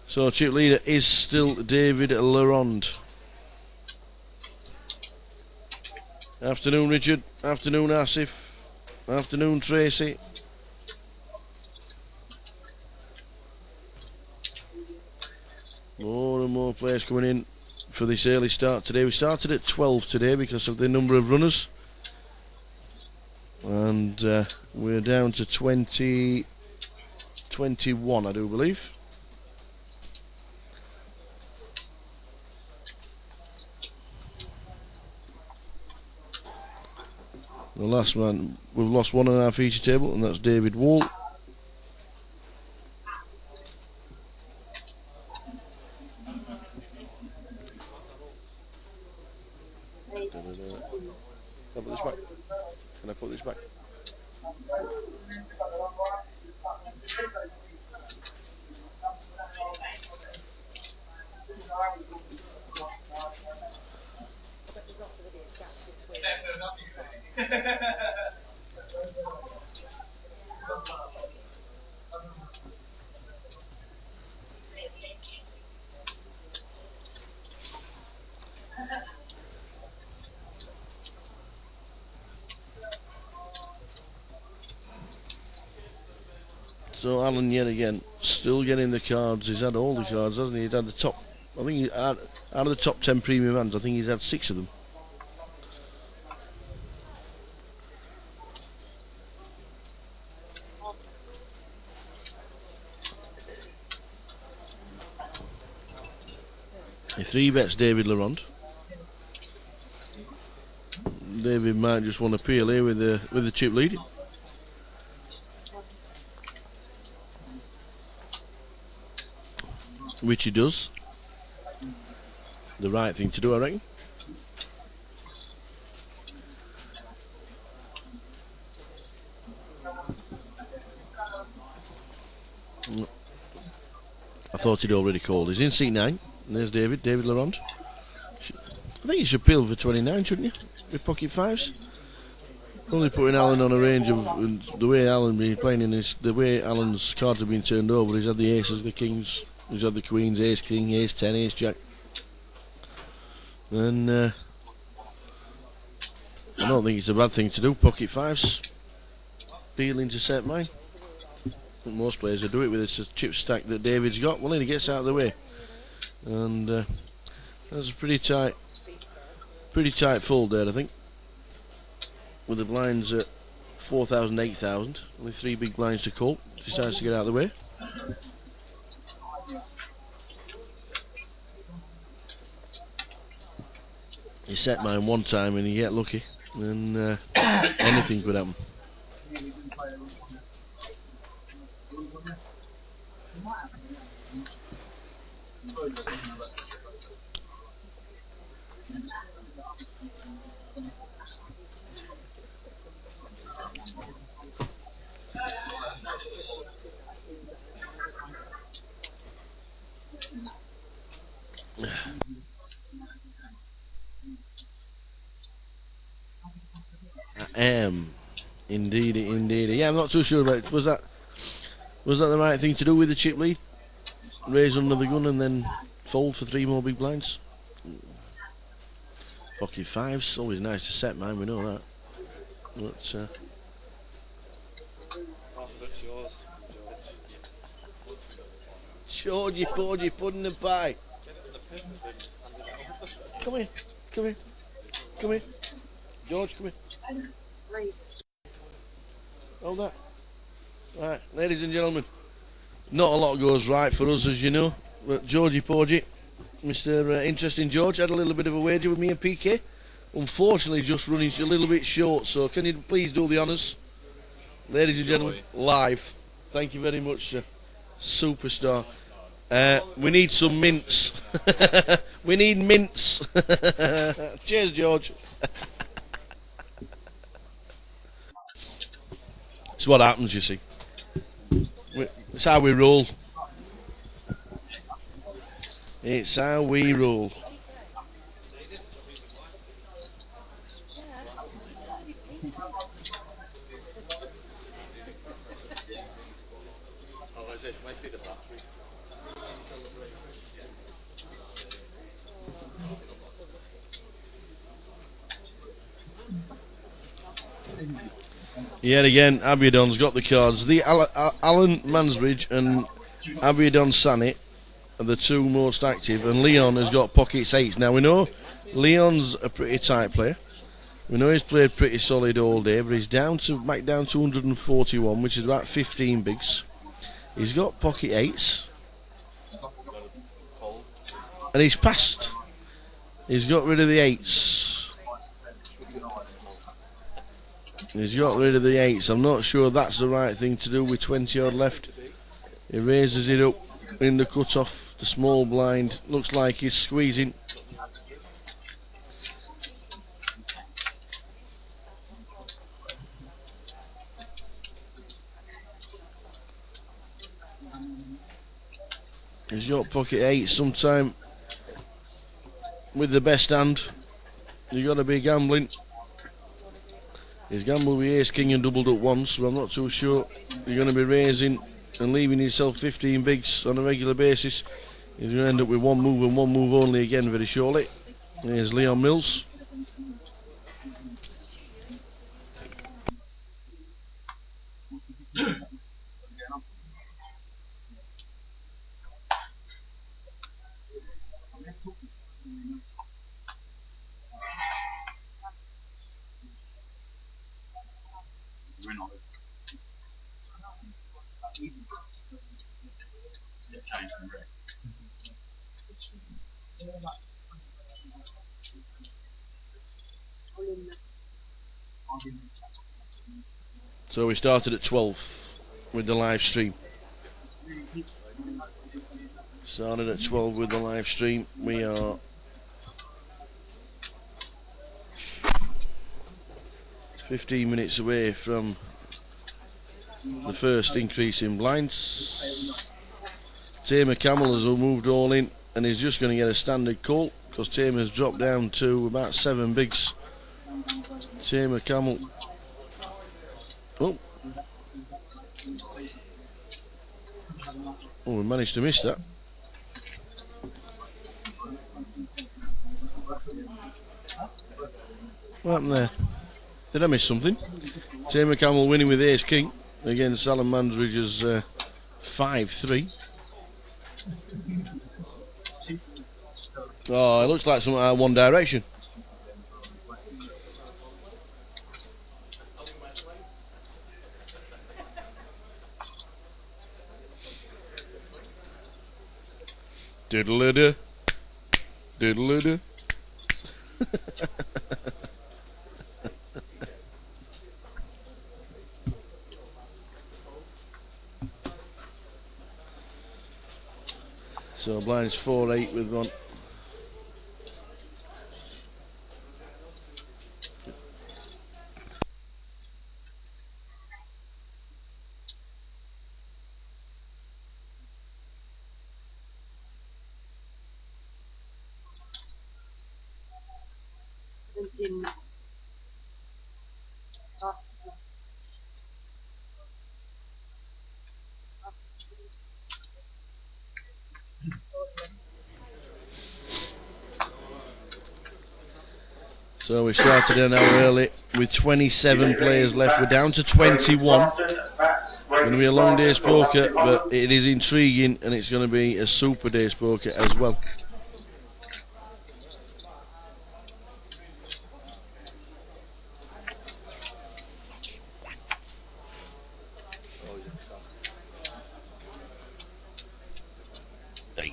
So chip leader is still David Larond. Afternoon Richard, afternoon Asif, afternoon Tracy. More and more players coming in for this early start today. We started at 12 today because of the number of runners. And we're down to 21, I do believe. The last man, we've lost one on our feature table, and that's David Wall. Can I put this back? Can I put this back? So Alan yet again, still getting the cards. He's had all the cards, hasn't he? He's had the top, I think he had, out of the top 10 premium hands, I think he's had 6 of them. He 3-bets David Laurent. David might just want to peel here with the chip lead. Which he does. The right thing to do, I reckon. I thought he'd already called. He's in seat 9. And there's David Laurent. I think you should peel for 29, shouldn't you? With pocket 5s. Only putting Alan on a range of the way Alan been playing in this, the way Alan's cards have been turned over. He's had the aces, the kings, he's had the queens, ace king, ace 10, ace jack. And I don't think it's a bad thing to do. Pocket 5s, peeling to set mine. I think most players will do it with this chip stack that David's got. Well, then he gets out of the way. And that's a pretty tight fold there, I think. With the blinds at 4,000, 8,000, only 3 big blinds to call. Decides to get out of the way. He set mine one time and he get lucky, and anything could happen. I am indeed. Yeah, I'm not too sure about it. Was that the right thing to do with the chip lead? Raise under the gun and then fold for 3 more big blinds. Pocket 5s, always nice to set mine, we know that. But half of it's yours, George, you porgy pudding and pie. Come here. George, come here. Hold that. Right, ladies and gentlemen, not a lot goes right for us, as you know, but Georgie Porgy, Mr. Interesting George, had a little bit of a wager with me and PK. Unfortunately, just running a little bit short, so can you please do the honours? Ladies and gentlemen, live. Thank you very much, sir. Superstar. We need some mints. We need mints. Cheers, George. It's what happens, you see. It's how we roll. It's how we roll. Yet again, Abiadon's got the cards. The Alan Mansbridge and Abiadon Sanet are the two most active, and Leon has got pockets 8s. Now we know Leon's a pretty tight player. We know he's played pretty solid all day, but he's back down to 141, which is about 15 bigs. He's got pocket 8s, and he's passed. He's got rid of the 8s. He's got rid of the 8s. I'm not sure that's the right thing to do with 20 odd left. He raises it up in the cut-off. The small blind looks like he's squeezing. He's got pocket 8. Sometime with the best hand, you got to be gambling. He's gambled with ace king and doubled up once, but I'm not too sure you're going to be raising and leaving yourself 15 bigs on a regular basis. He's going to end up with one move and one move only again very shortly. Here's Leon Mills. So we started at 12 with the live stream. Started at 12 with the live stream. We are 15 minutes away from the first increase in blinds. Tamer Camel has moved all in and is just going to get a standard call because Tamer's dropped down to about 7 bigs. Tamer Camel. Oh, we managed to miss that. What happened there? Did I miss something? Tamer Camel winning with ace king against Alan Mandridge's 5-3. Oh, it looks like something out of One Direction. Diddle-a-da, diddle-a-da. So blinds 4-8 with one. So we started an hour early with 27 players left. We're down to 21. Going to be a long day's poker, but it is intriguing and it's going to be a super day's poker as well.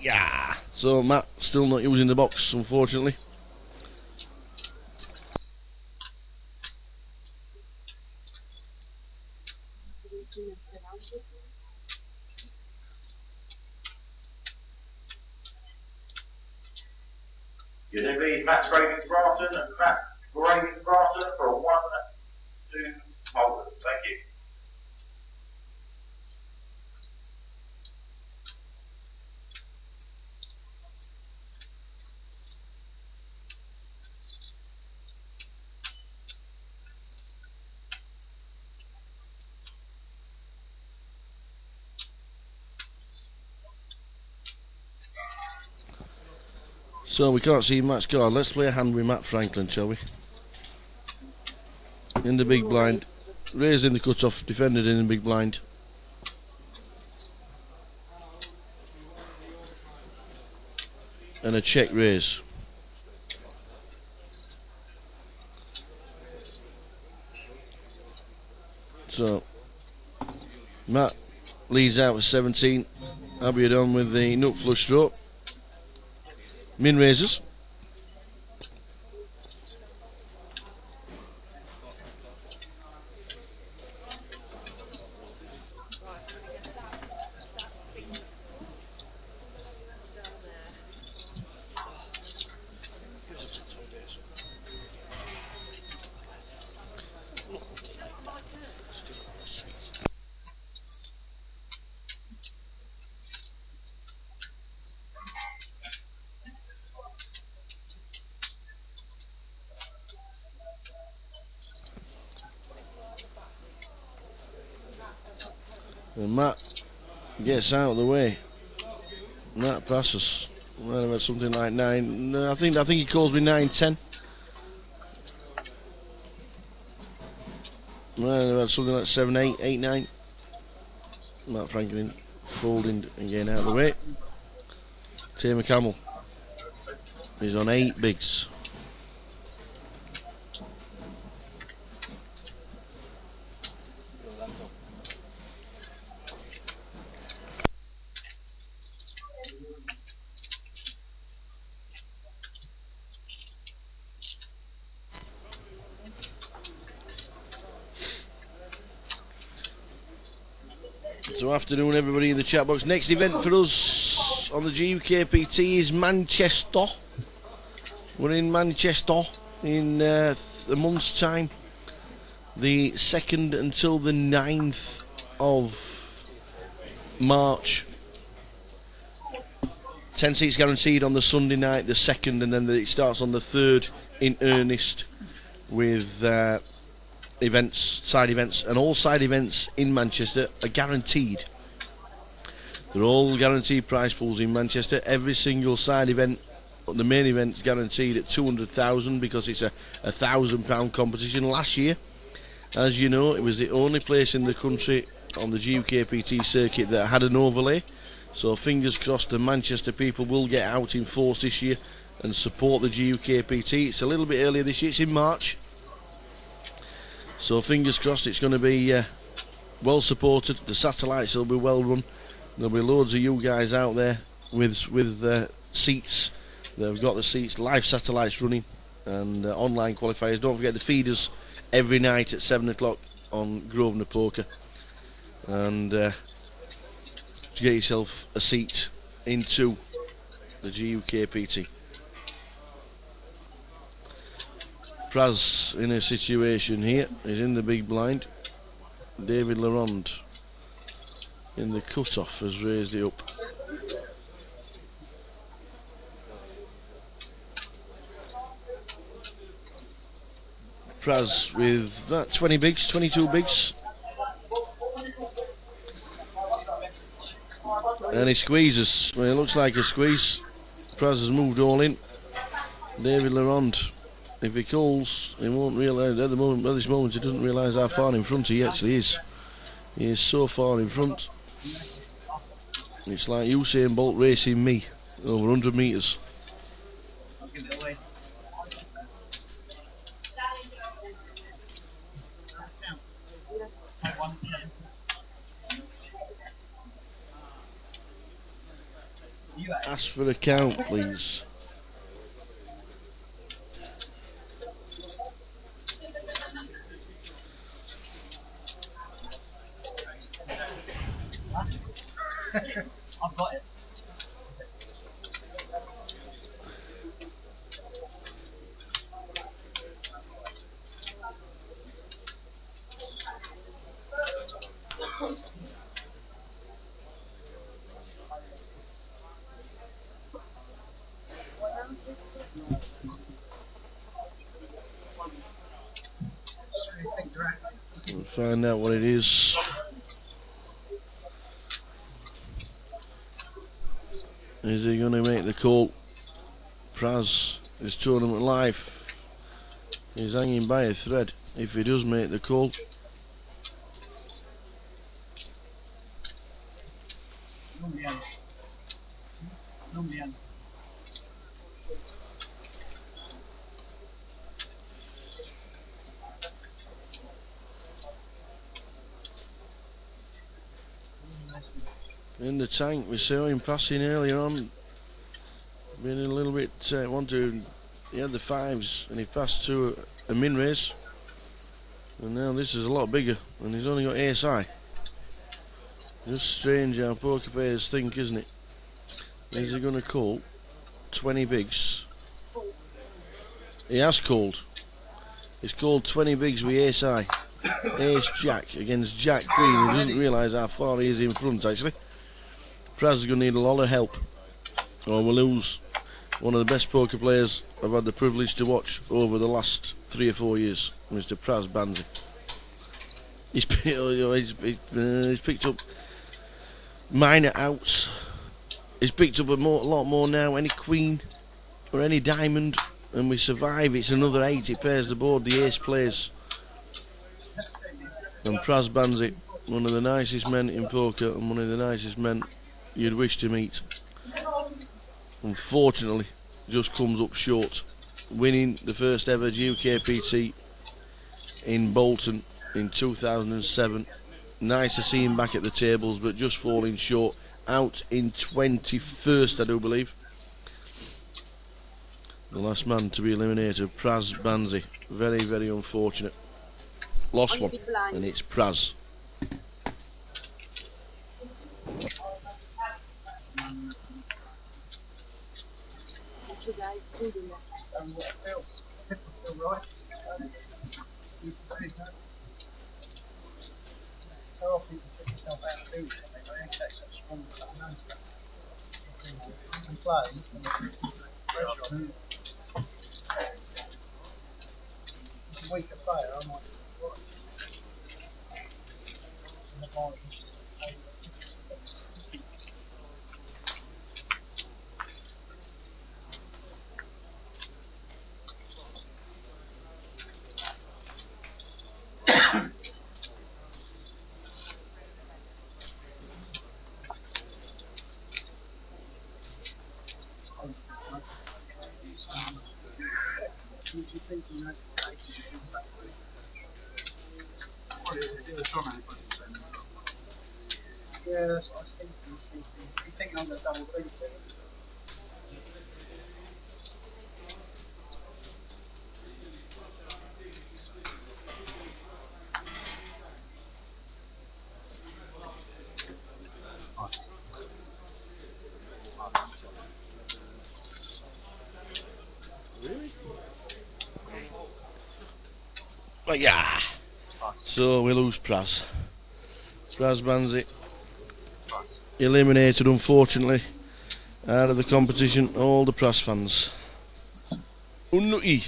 Yeah. So Matt still not using the box, unfortunately. You're going to be Matt Graven-Broughton and Matt Graven-Broughton for a 1-2 holder. Thank you. So we can't see Matt's card. Let's play a hand with Matt Franklin, shall we? In the big blind. Raised in the cut-off, defended in the big blind. and a check raise. So Matt leads out with 17. Abiadon with the nut flush stroke. Min raises. And Matt gets out of the way. Matt passes. Might have had something like 9. No, I think he calls me 9-10. Might have had something like 7-8, 8-9. Matt Franklin folding again out of the way. Tamer Camel is on 8 bigs. So afternoon everybody in the chat box. Next event for us on the GukPT is Manchester. We're in Manchester in a month's time. The 2nd until the 9th of March. 10 seats guaranteed on the Sunday night, the 2nd, and then it starts on the 3rd in earnest with events, side events, and all side events in Manchester are guaranteed. They're all guaranteed prize pools in Manchester. Every single side event, the main event, is guaranteed at 200,000 because it's a £1,000 competition. Last year, as you know, it was the only place in the country on the GukPT circuit that had an overlay. So fingers crossed the Manchester people will get out in force this year and support the GukPT. It's a little bit earlier this year, it's in March. So fingers crossed it's going to be well supported. The satellites will be well run. There'll be loads of you guys out there with seats. They've got the seats, live satellites running, and online qualifiers. Don't forget the feeders every night at 7 o'clock on Grosvenor Poker. And to get yourself a seat into the GukPT. Praz in a situation here. He's in the big blind. David Laronde in the cut-off has raised it up. Praz with that 20 bigs, 22 bigs. And he squeezes. Well, it looks like a squeeze. Praz has moved all in. David Laronde, if he calls, he won't realise at this moment he doesn't realise how far in front he actually is. He is so far in front. It's like Usain Bolt racing me over 100 metres. Ask for a count, please. I've got it. We'll find out what it is. Is he going to make the call? Praz, his tournament life is hanging by a thread. If he does make the call, in the tank. We saw him passing earlier on, being a little bit he had the 5s and he passed to a min race, and now this is a lot bigger and he's only got ASI. Just strange how poker players think, isn't it? Is he going to call 20 bigs? He has called. He's called 20 bigs with ASI. Ace Jack against Jack Queen. He doesn't realise how far he is in front actually. Praz is going to need a lot of help, or we'll lose one of the best poker players I've had the privilege to watch over the last 3 or 4 years, Mr. Praz Banzi. He's picked up minor outs. He's picked up a lot more now. Any queen or any diamond, and we survive. It's another 8. It pairs the board. The ace plays. And Praz Banzi, one of the nicest men in poker and one of the nicest men you'd wish to meet. Unfortunately, just comes up short, winning the first ever GukPT in Bolton in 2007. Nice to see him back at the tables, but just falling short. Out in 21st, I do believe. The last man to be eliminated, Praz Banzi. Very, very unfortunate. Lost one, and it's Praz. Thank you guys. Thank you. Feel right. So often you put yourself out to do something, but it takes such strong you can play and pressure on it. If you're a weaker player, I might do it twice. Yeah, that's what I was thinking. He's thinking I'm going to double think it. But yeah. So we lose Praz. Praz Banzi eliminated, unfortunately, out of the competition. All the Praz fans. Unlucky.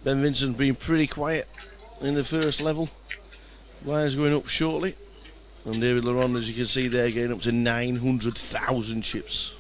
Ben Vincent's been pretty quiet in the first level. Blinds going up shortly. And David Laron, as you can see there, getting up to 900,000 chips.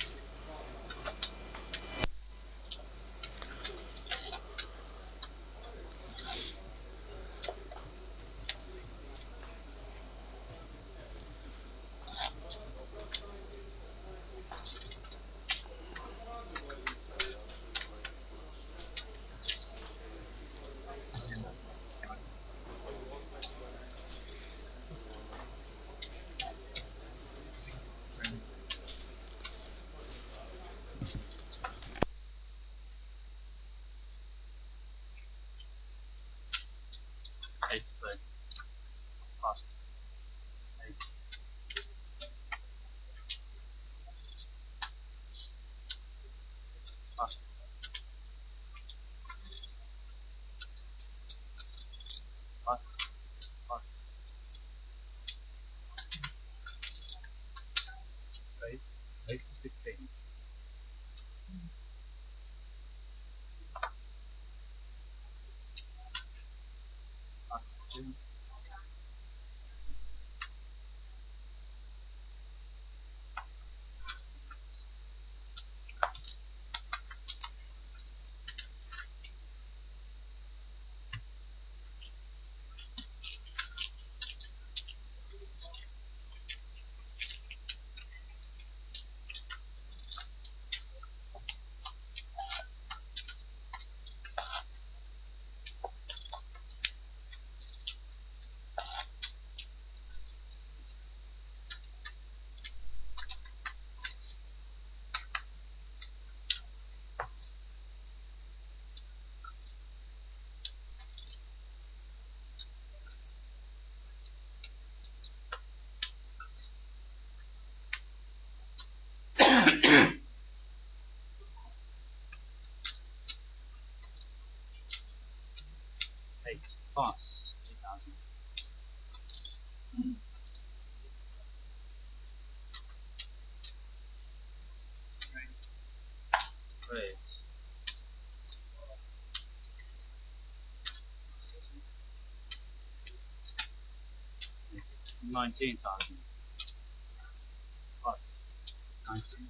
19,000 plus 19.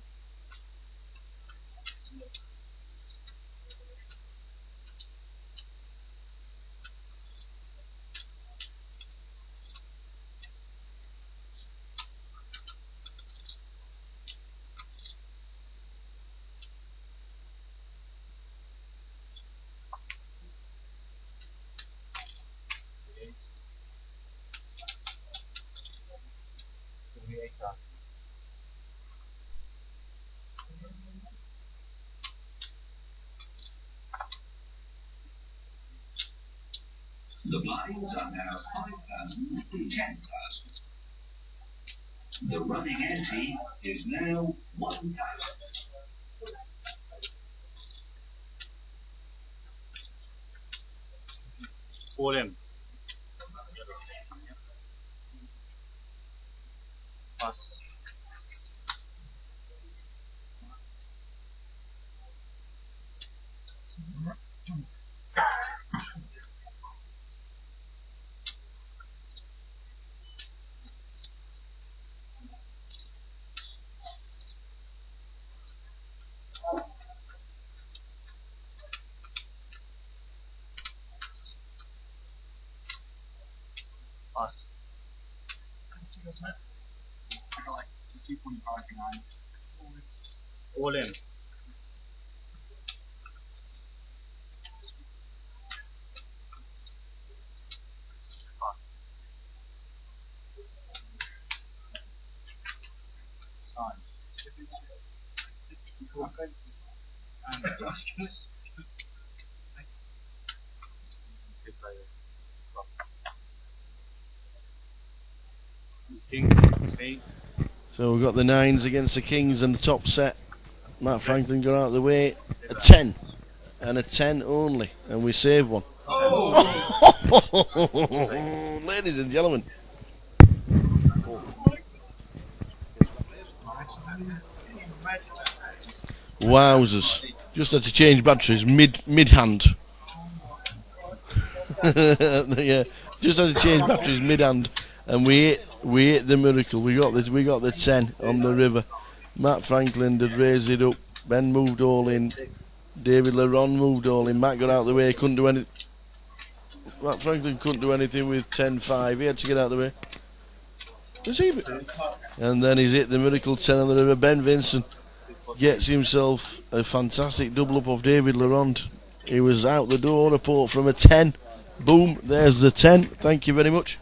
The blinds are now 5,000 and 10,000. The running ante is now 1,000. All in. Plus plus. I got like 2.5 behind. All in. Plus. Times. And good players. King, B. So we've got the 9s against the Kings and the top set. Matt Franklin got out of the way. A 10 and a 10 only, and we saved one. Oh! Ladies and gentlemen, wowzers! Just had to change batteries mid hand. Yeah, just had to change batteries mid hand, and we hit the miracle. We got the 10 on the river. Matt Franklin had raised it up. Ben moved all in. David Leron moved all in. Matt got out of the way. Couldn't do any. Matt Franklin couldn't do anything with 10-5. He had to get out of the way. And then he's hit the miracle 10 on the river. Ben Vincent gets himself a fantastic double up of David Leron. He was out the door apart from a 10. Boom, there's the 10. Thank you very much.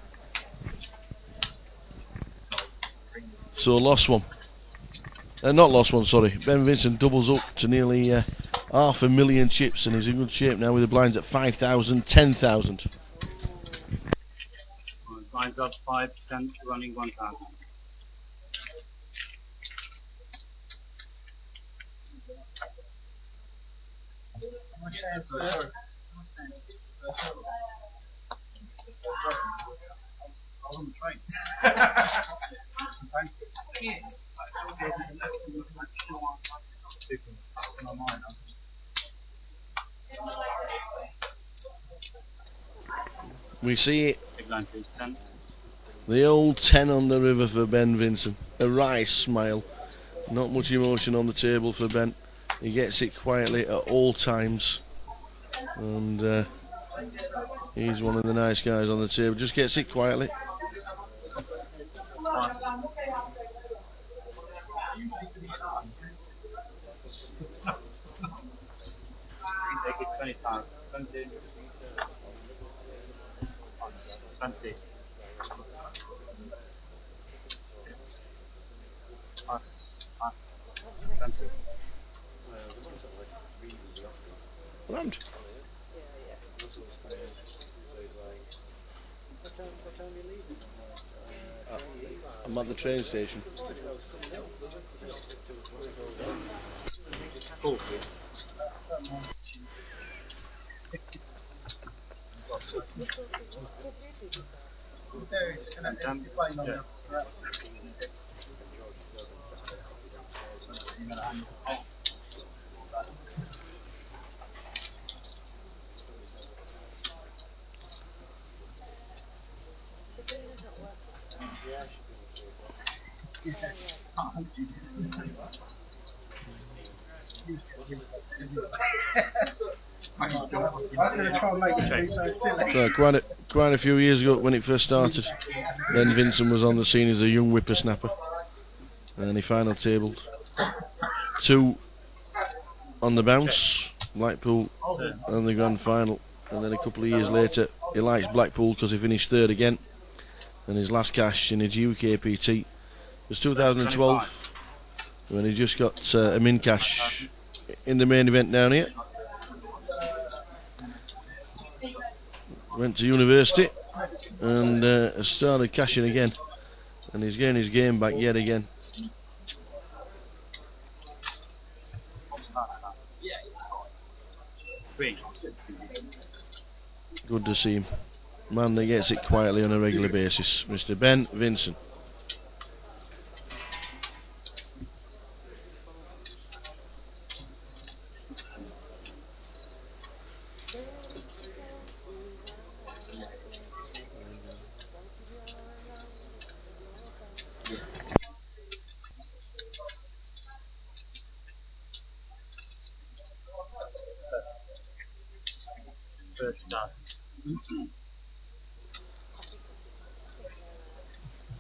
So lost one. Not lost one, sorry. Ben Vincent doubles up to nearly 500,000 chips, and he's in good shape now with the blinds at 5,000, 10,000. Blinds up 5%, running 1,000. I was on the train. We see it. Big line to 10. The old 10 on the river for Ben Vincent. A wry smile. Not much emotion on the table for Ben. He gets it quietly at all times. And he's one of the nice guys on the table. Just gets it quietly. Plus. Take it 20,000. 20. Plus 20. Plus 20. Round. I'm at the train station. Cool. I was going to try and make it do so silly. So quite a few years ago when it first started, then Vincent was on the scene as a young whippersnapper, and he final tabled 2 on the bounce, Blackpool, and the grand final. And then a couple of years later, he likes Blackpool because he finished 3rd again, and his last cash in a GukPT was 2012 when he just got a min cash in the main event down here. Went to university and started cashing again, and he's getting his game back yet again. Good to see him. Man that gets it quietly on a regular basis, Mr. Ben Vincent.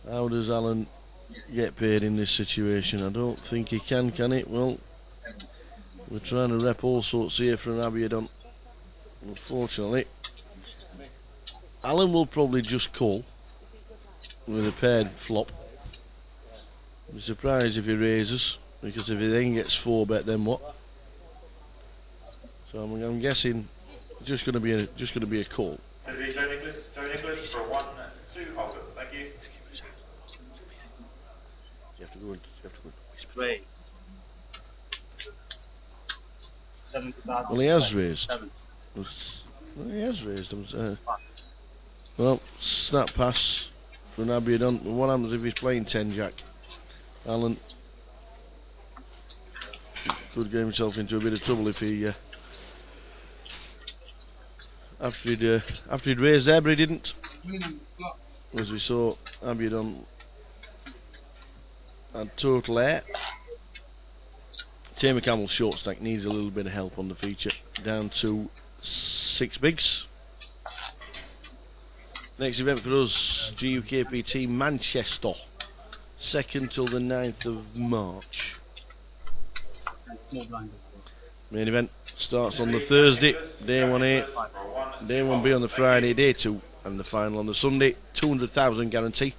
How does Alan get paid in this situation? I don't think he can it? Well, we're trying to rep all sorts here for an Abiodun. Unfortunately, Alan will probably just call with a paired flop. Be surprised if he raises, because if he then gets 4-bet, then what? So I'm guessing just going to be a call. Joe Nicholas for a 1-2 holder. Thank you. You have to go and whisper. Raise. 70,000. Well, he has raised. 7. Well, he has raised. Well, snap pass for an Abiodun. What happens if he's playing 10 jack? Alan could get himself into a bit of trouble if he after he'd raised there, but he didn't. As we saw, Abiodun had total air. Tamer Camel short stack needs a little bit of help on the feature. Down to 6 bigs. Next event for us, GukPT Manchester. 2nd till the 9th of March. Main event starts on the Thursday, day 1A, day 1B on the Friday, day 2, and the final on the Sunday. 200,000 guarantee.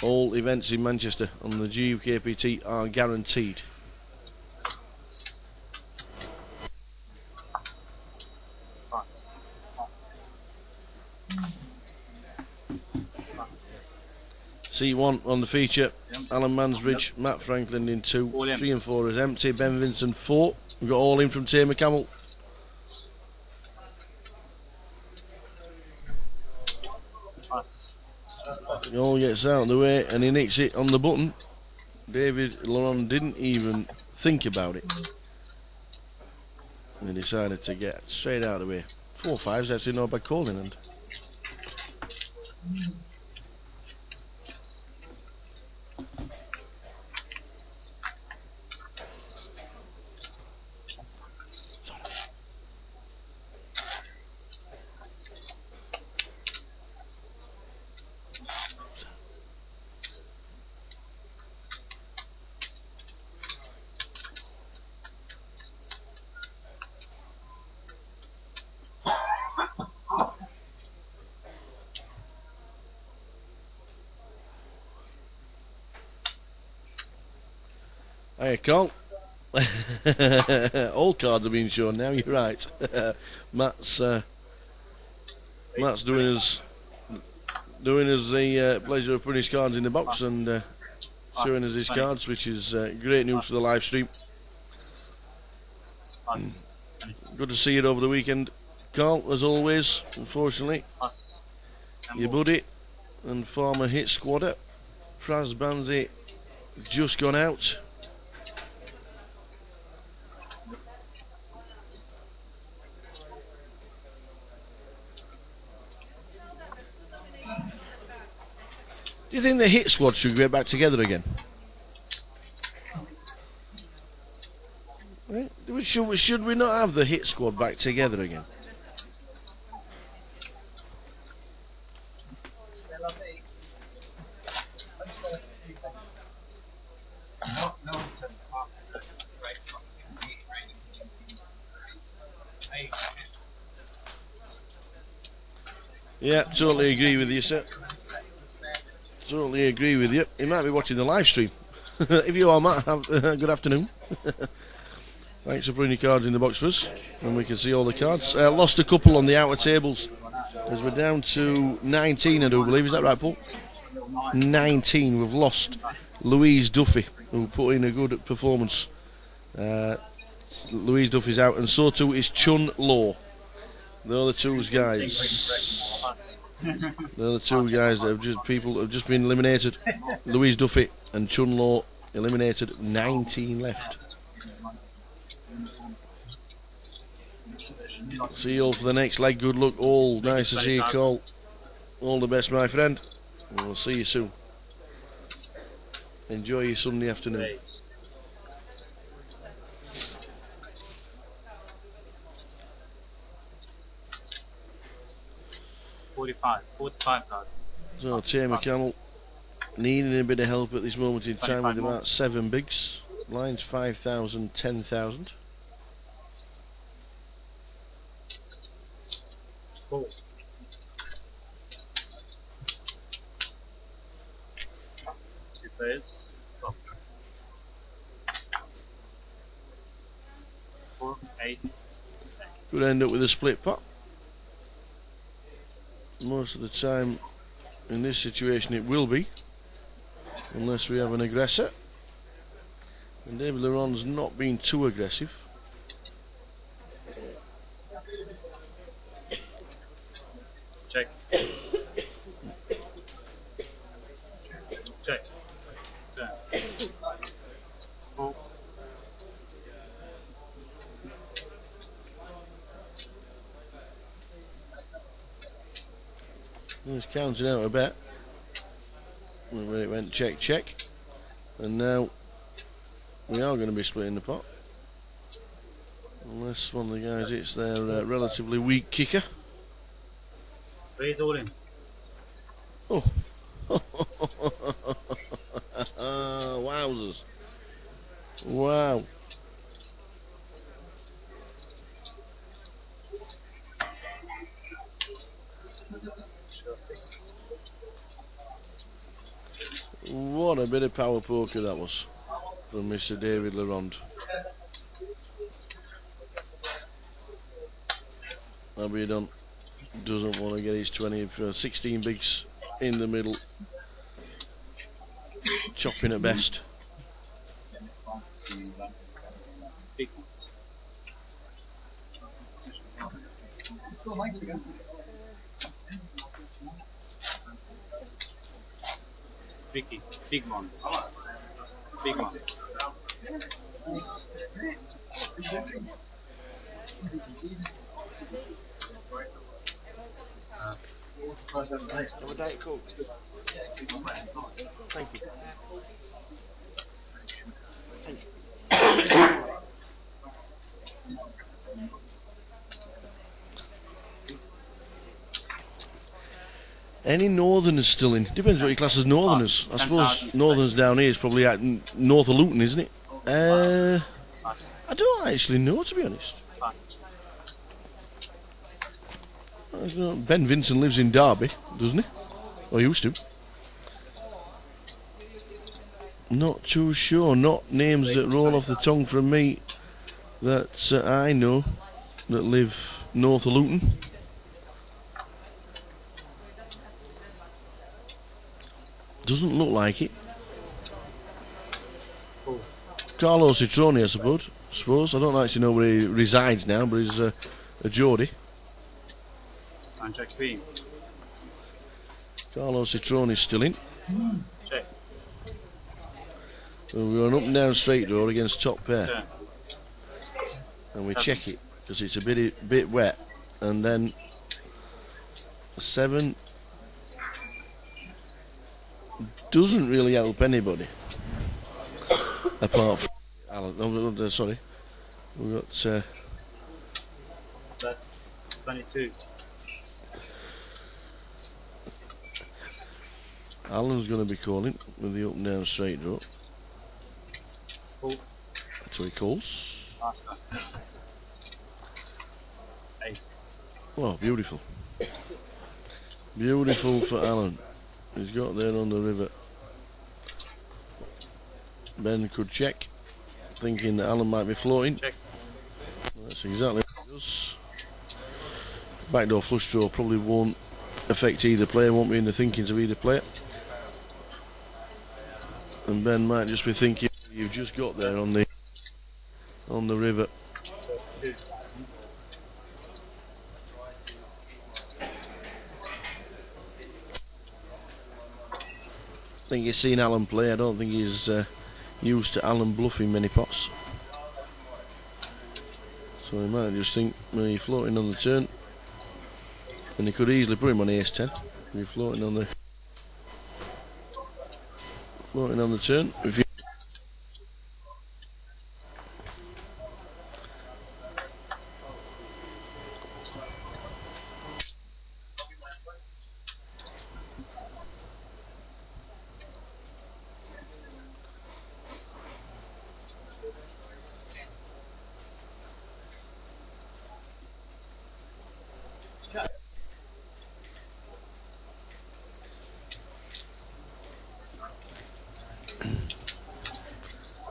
All events in Manchester on the GukPT are guaranteed. C1 on the feature, Alan Mansbridge, Matt Franklin in 2, 3 and 4 is empty, Ben Vincent 4. We've got all in from Tamer Camel. He all gets out of the way and he nicks it on the button. David Laurent didn't even think about it. And he decided to get straight out of the way. 4-5's actually not a bad call in hand. Hey, Carl. All cards are being shown now. You're right. Matt's doing us the pleasure of putting his cards in the box and showing us his cards, which is great news for the live stream. Good to see you over the weekend, Carl. As always, unfortunately, your buddy and former hit squatter Praz Banzi just gone out. Do you think the hit squad should get back together again? Right? Should we not have the hit squad back together again? Yeah, totally agree with you, sir. Totally agree with you. You might be watching the live stream. If you are, Matt, good afternoon. Thanks for putting your cards in the box for us, and we can see all the cards. Lost a couple on the outer tables, as we're down to 19, I do believe. Is that right, Paul? 19. We've lost Louise Duffy, who put in a good performance. Louise Duffy's out, and so too is Chun Law. They're the two guys. They're the two guys that have just been eliminated. Louise Duffy and Chun Law eliminated. 19 left. See you all for the next leg. Good luck all. Nice to see you, Cole. All the best, my friend. And we'll see you soon. Enjoy your Sunday afternoon. 45 cards. So Tamer Camel needing a bit of help at this moment in time with about 7 bigs. Lines 5,000, 10,000. Cool. Two players. Oh. 4, 8. Could end up with a split pot. Most of the time in this situation it will be, unless we have an aggressor. And David Leron's not been too aggressive. Check. Check. Turn. Four. He's counting out a bet when it went check, check, and now we are going to be splitting the pot, unless one of the guys hits their relatively weak kicker. Raise all in. Oh, wowzers! Wow. What a bit of power poker that was from Mr. David Leronde. Abiadon doesn't want to get his 16 bigs in the middle, chopping at best. Big ones. Vicky, big ones. Big ones. Have a Diet Coke. Thank you. Any northerners still in? Depends what your class as northerners. I suppose northerners down here is probably at north of Luton, isn't it? I don't actually know, to be honest. Ben Vincent lives in Derby, doesn't he? Or used to. Not too sure. Not names that roll off the tongue from me that I know that live north of Luton. Doesn't look like it. Carlo Citroni, I suppose. I don't actually know where he resides now, but he's a Geordie. And check green. Carlo Citroni's still in. Check. So we're going up and down straight draw against top pair. Turn. And we check it because it's a bit wet. And then 7. doesn't really help anybody. Apart from Alan. No, sorry. We've got... That's 22. Alan's going to be calling with the up and down straight draw. Cool. So he calls. Last guy. Ace. Oh, beautiful. Beautiful for Alan. He's got there on the river. Ben could check, thinking that Alan might be floating. Check. That's exactly what he does. Backdoor flush draw probably won't affect either player, won't be in the thinkings of either player. And Ben might just be thinking, you've just got there on the river. I think he's seen Alan play. I don't think he's used to Alan bluffing many pots. So he might just think, well, you're floating on the turn. And he could easily put him on ace-10. You're floating on the turn. If you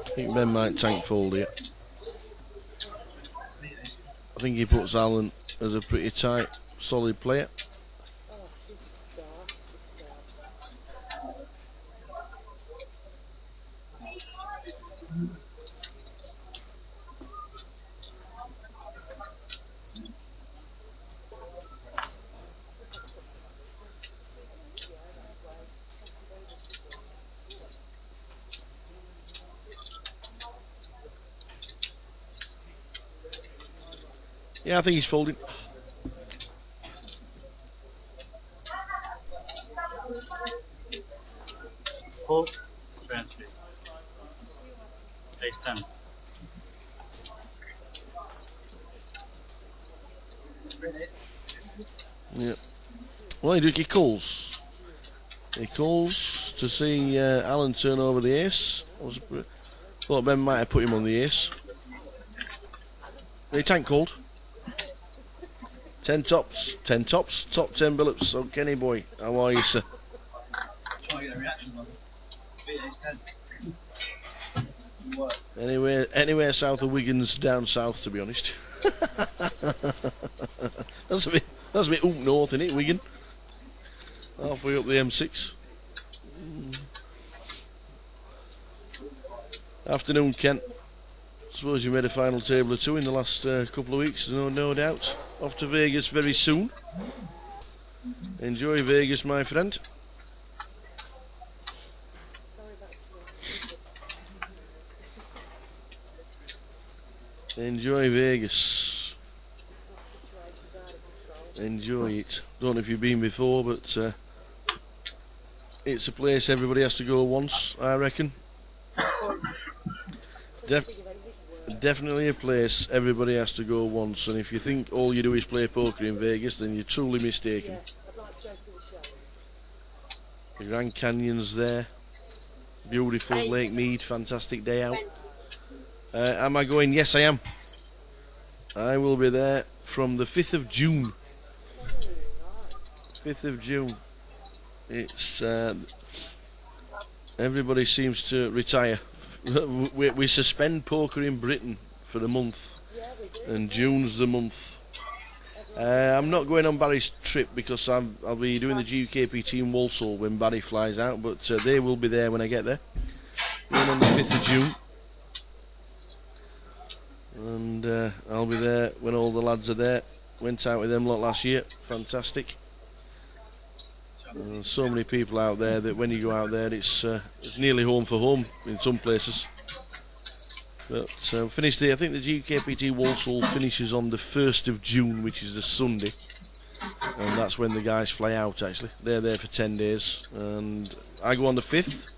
I think Ben might tank fold here. I think he puts Alan as a pretty tight, solid player. Yeah, I think he's folding. Call. Transfer. Ace 10. Yeah. Well, he calls. He calls to see Alan turn over the ace. Thought Ben might have put him on the ace. He tank called. 10 tops, top 10 billups. So Kenny boy, how are you, sir? Trying to get a reaction on it. Ace 10. Anywhere south of Wigan's down south, to be honest. that's a bit up north, isn't it, Wigan? Halfway up the M6. Afternoon, Kent. Suppose you made a final table or two in the last couple of weeks, no doubt. Off to Vegas very soon. Enjoy Vegas, my friend. Enjoy Vegas. Enjoy it. Don't know if you've been before, but it's a place everybody has to go once, I reckon. Definitely a place everybody has to go once, and if you think all you do is play poker in Vegas, then you're truly mistaken. The Grand Canyon's there. Beautiful Lake Mead, fantastic day out. Am I going? Yes, I am. I will be there from the 5th of June. 5th of June. It's everybody seems to retire. We suspend poker in Britain for a month, and June's the month. I'm not going on Barry's trip because I'll be doing the GukPT in Walsall when Barry flies out, but they will be there when I get there. Going on the 5th of June, and I'll be there when all the lads are there. Went out with them lot last year, fantastic. So many people out there that when you go out there, it's nearly home for home in some places. But finished I think the GukPT Walsall finishes on the 1st of June, which is a Sunday. and that's when the guys fly out. Actually, they're there for 10 days, and I go on the 5th.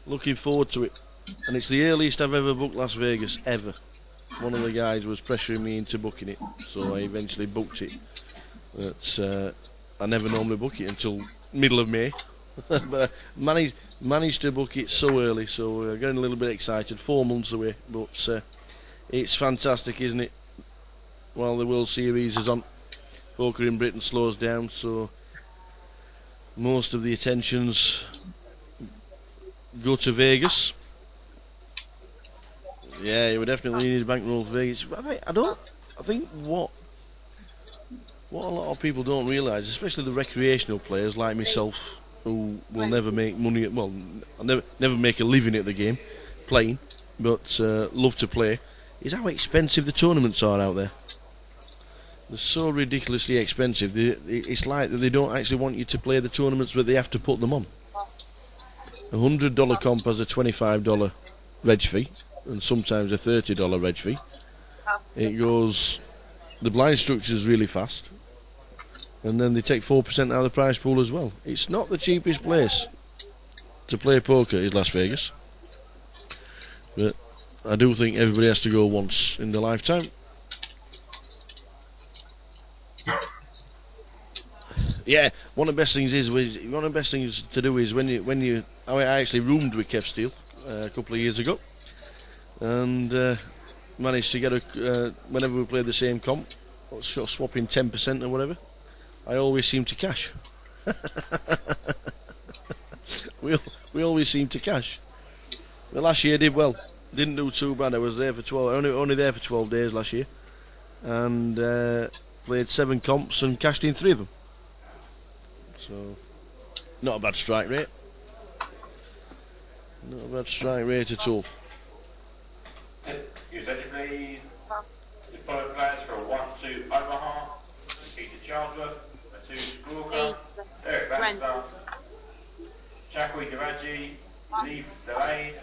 Looking forward to it, and it's the earliest I've ever booked Las Vegas ever. One of the guys was pressuring me into booking it, so I eventually booked it. But I never normally book it until middle of May. But I managed to book it so early, so we're getting a little bit excited. 4 months away, but it's fantastic, isn't it? While the World Series is on, poker in Britain slows down, so most of the attentions go to Vegas. Yeah, you would definitely need a bankroll for Vegas. But I think what a lot of people don't realise, especially the recreational players like myself, who will never make money, well, never make a living at the game, playing, but love to play, is how expensive the tournaments are out there. They're so ridiculously expensive. It's like that they don't actually want you to play the tournaments, but they have to put them on. $100 comp has a $25 reg fee, and sometimes a $30 reg fee. It goes, the blind structure is really fast, and then they take 4% out of the prize pool as well. It's not the cheapest place to play poker, is Las Vegas, but I do think everybody has to go once in their lifetime. Yeah, one of the best things to do is when you I actually roomed with Kev Steele a couple of years ago, and managed to get whenever we played the same comp, sort of swapping 10% or whatever, I always seem to cash. we always seem to cash. The last year did well, didn't do too bad. I was there for 12, only there for 12 days last year, and played 7 comps and cashed in 3 of them. So, not a bad strike rate. Not a bad strike rate at all. Use entry please. The following players for a 1-2 Omaha. Peter Chandler, a 2 Squawker, Eric Baxter, Chakwi Diraji, Lee Delane,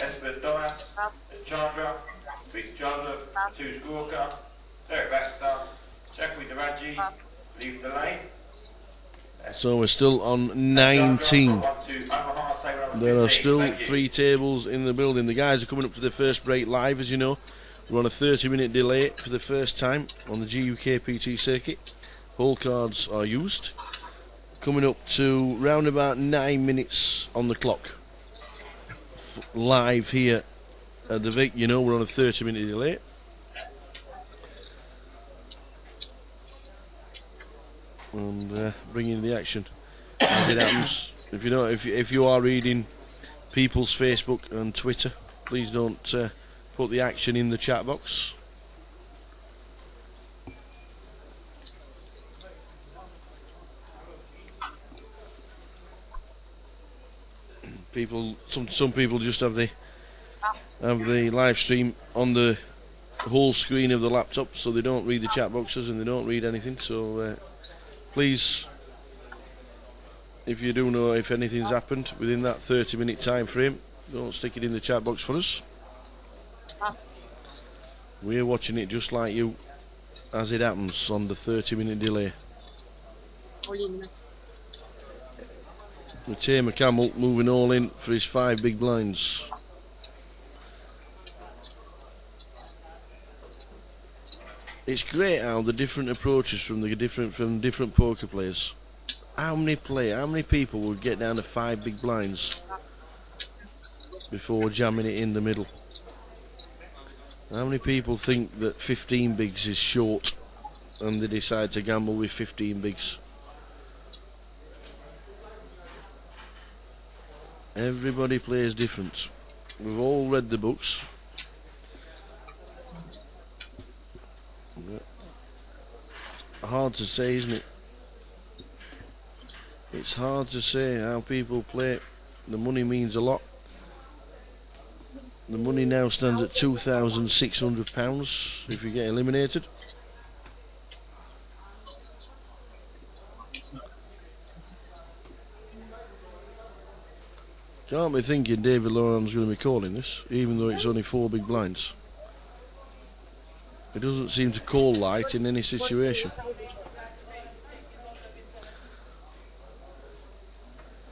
Esper Donas, Chandra, Peter Chandler, 2 Squawker, Eric Baxter, Chakwi Diraji, Lee Delane. So we're still on 19. There are still 3 tables in the building. The guys are coming up to their first break live, as you know. We're on a 30-minute delay for the first time on the GukPT circuit. Hole cards are used. Coming up to round about 9 minutes on the clock. Live here at the Vic. You know, we're on a 30-minute delay. And bringing the action as it happens. If you are reading people's Facebook and Twitter, please don't put the action in the chat box. Some people just have the live stream on the whole screen of the laptop, so they don't read the chat boxes and they don't read anything. So please, if you do know if anything's happened within that 30-minute time frame, don't stick it in the chat box for us. We're watching it just like you as it happens on the 30-minute delay. Tamer Camel moving all in for his 5 big blinds. It's great how the different approaches from different poker players. How many people would get down to 5 big blinds before jamming it in the middle? How many people think that 15 bigs is short and they decide to gamble with 15 bigs? Everybody plays different. We've all read the books. Hard to say, isn't it? It's hard to say how people play. The money means a lot. The money now stands at £2,600 if you get eliminated. Can't be thinking David Loran's going to be calling this, even though it's only 4 big blinds. He doesn't seem to call light in any situation.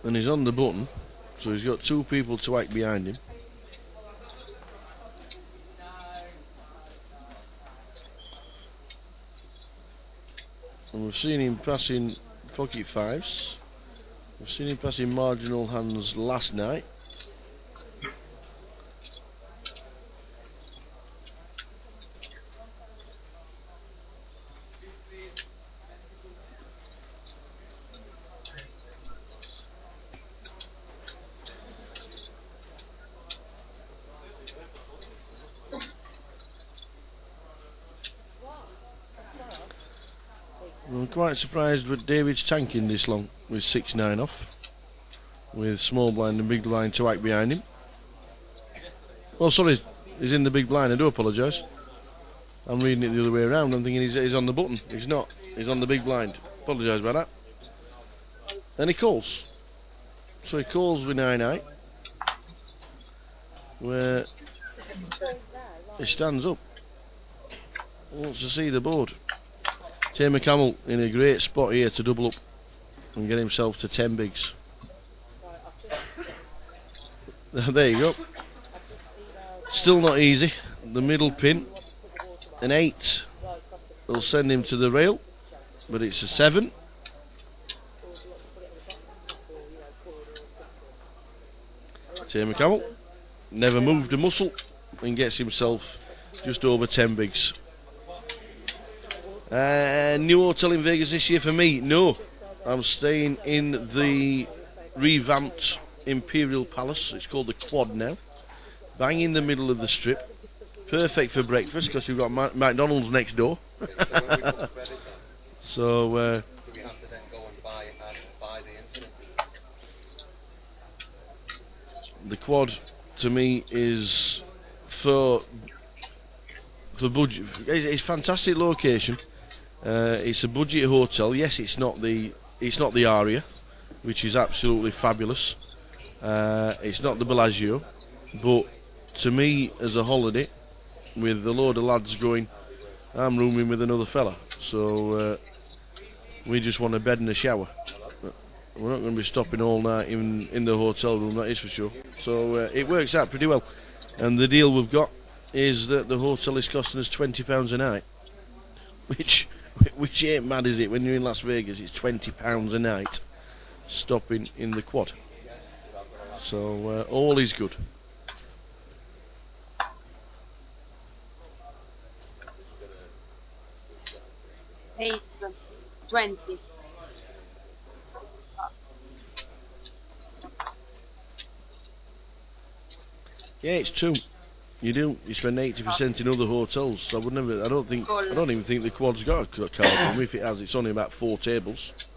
and he's on the button, so he's got two people to act behind him. And we've seen him passing pocket fives. We've seen him passing marginal hands last night. I'm quite surprised with David's tanking this long with 6-9 off, with small blind and big blind to act behind him. Oh, sorry, he's in the big blind. I do apologise. I'm reading it the other way around. I'm thinking he's on the button. He's not. He's on the big blind. Apologise about that. And he calls. So he calls with 9-8, where he stands up. Wants to see the board. Tamer Camel in a great spot here to double up and get himself to 10 bigs. There you go. Still not easy. The middle pin. An 8 will send him to the rail, but it's a 7. Tamer Camel never moved a muscle and gets himself just over 10 bigs. New hotel in Vegas this year for me? No, I'm staying in the revamped Imperial Palace. It's called the Quad now. Bang in the middle of the strip. Perfect for breakfast because you've got McDonald's next door. So Do we have to then go and buy the internet? the Quad to me is for budget. It's a fantastic location. It's a budget hotel. Yes, it's not the Aria, which is absolutely fabulous. It's not the Bellagio, but to me, as a holiday, with a load of lads going, I'm rooming with another fella, so we just want a bed and a shower. We're not going to be stopping all night in the hotel room, that is for sure. So it works out pretty well. And the deal we've got is that the hotel is costing us £20 a night, which ain't mad, is it? When you're in Las Vegas, it's £20 a night stopping in the Quad. So all is good. Ace 20. Pass. Yeah, it's true. You do. You spend 80% in other hotels. So I would never. I don't even think the Quad's got a card room. If it has, it's only about 4 tables.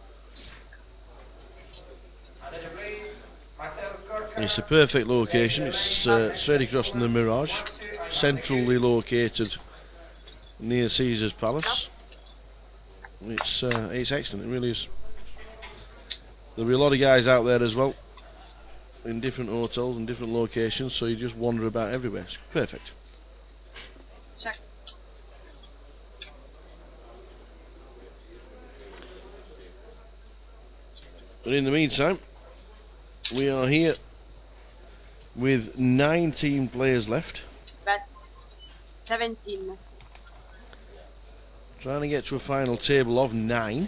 It's a perfect location. It's straight across from the Mirage, centrally located near Caesar's Palace. It's excellent. It really is. There'll be a lot of guys out there as well, in different hotels and different locations, so you just wander about everywhere. It's perfect. Check. But in the meantime, we are here with 19 players left. Bet 17. Trying to get to a final table of 9.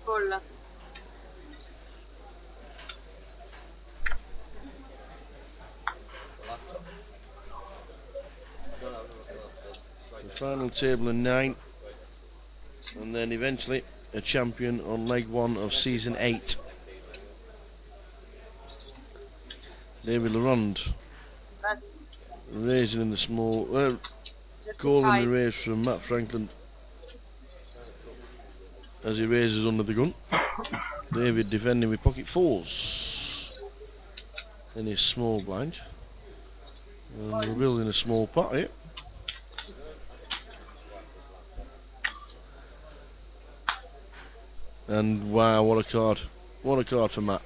Call. The final table of 9. And then eventually a champion on leg 1 of season 8. David Laronde Bet raising in the small, calling the raise from Matt Franklin as he raises under the gun. David defending with pocket 4s in his small blind. And we're building a small pot here. And wow, what a card. What a card for Matt.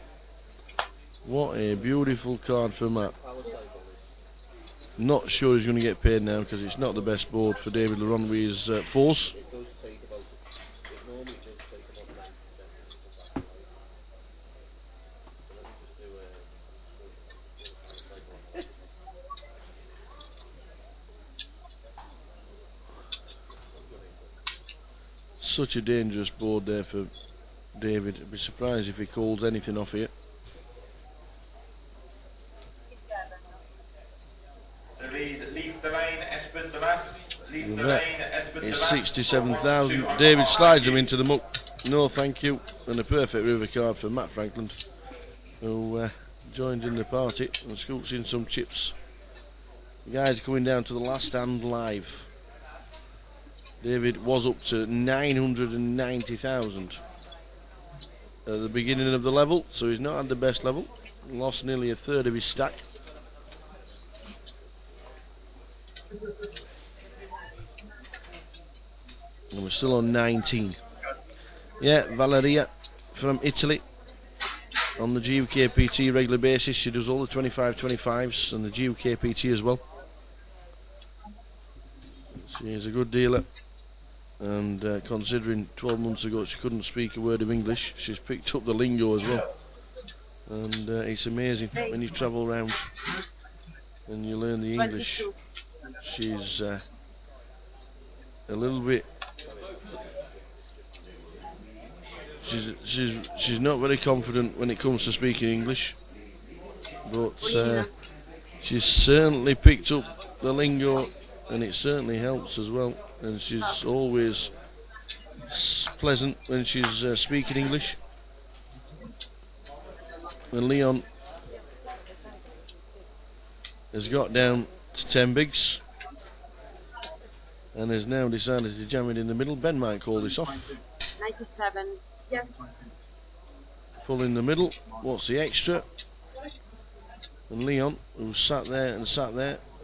What a beautiful card for Matt. Not sure he's going to get paid now because it's not the best board for David Laurent with his fours. It does take about, it normally does take about 90 seconds to come back to life. So let me just do a 45 cycle on that. Such a dangerous board there for David. I'd be surprised if he calls anything off here. It's 67,000. David slides him into the muck. No thank you. And a perfect river card for Matt Franklin, who joined in the party and scoops in some chips. The guys are coming down to the last hand live. David was up to 990,000 at the beginning of the level, so he's not had the best level. Lost nearly a third of his stack. And we're still on 19. Yeah, Valeria from Italy on the GukPT regular basis. She does all the 25-25s and the GukPT as well. She is a good dealer, and considering 12 months ago she couldn't speak a word of English, she's picked up the lingo as well. And it's amazing when you travel around and you learn the English. She's a little bit. She's not very confident when it comes to speaking English, but she's certainly picked up the lingo, and it certainly helps as well. And she's always pleasant when she's speaking English. And Leon has got down to 10 bigs and has now decided to jam it in the middle. Ben might call this off. 97. Yes. Pull in the middle. What's the extra? And Leon, who's sat there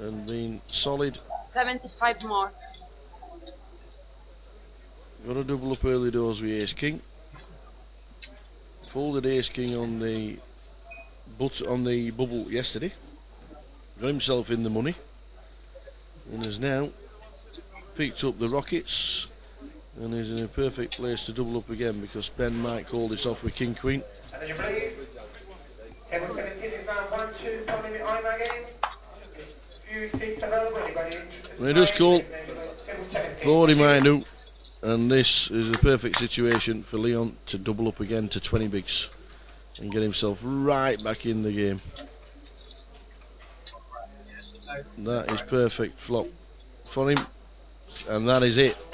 and been solid. 75 more. Got a double up early doors with Ace King. Folded Ace King on the bubble yesterday. Got himself in the money. And has now picked up the Rockets. And is in a perfect place to double up again because Ben might call this off with King Queen. And then please. Table 17 is now 1-2 from limit IMA game. Few seats available. Anybody interested? And he does call. Thought he might do. And this is a perfect situation for Leon to double up again to 20 bigs and get himself right back in the game. That is perfect flop for him. And that is it.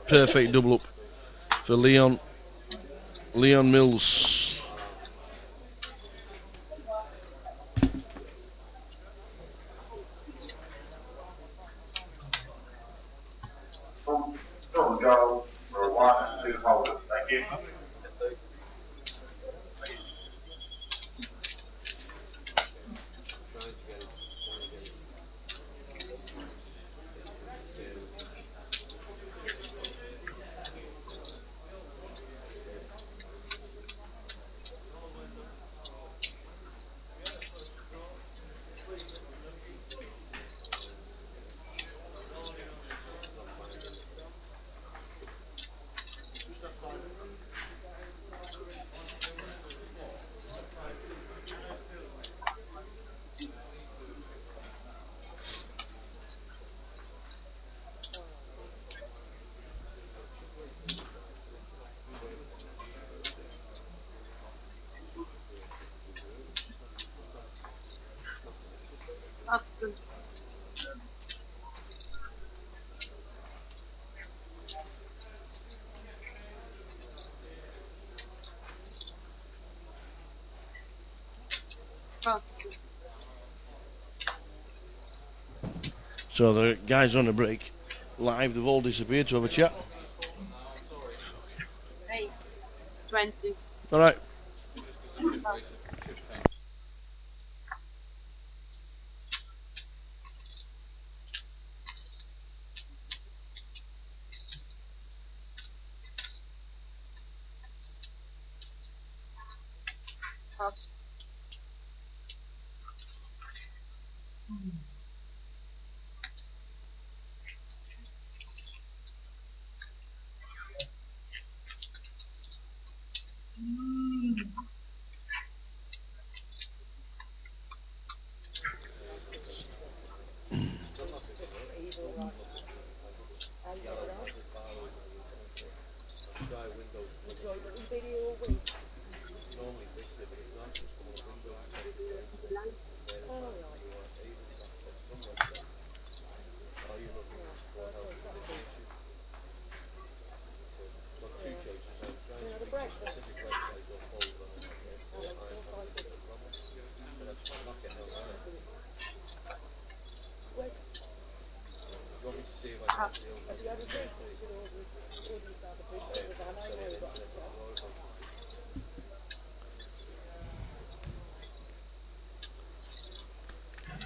Perfect double up for Leon Mills. Silver gold for a 1 and 2 holders. Thank you. Awesome. Awesome. So the guys on the break live, they've all disappeared to have a chat. 20. Alright.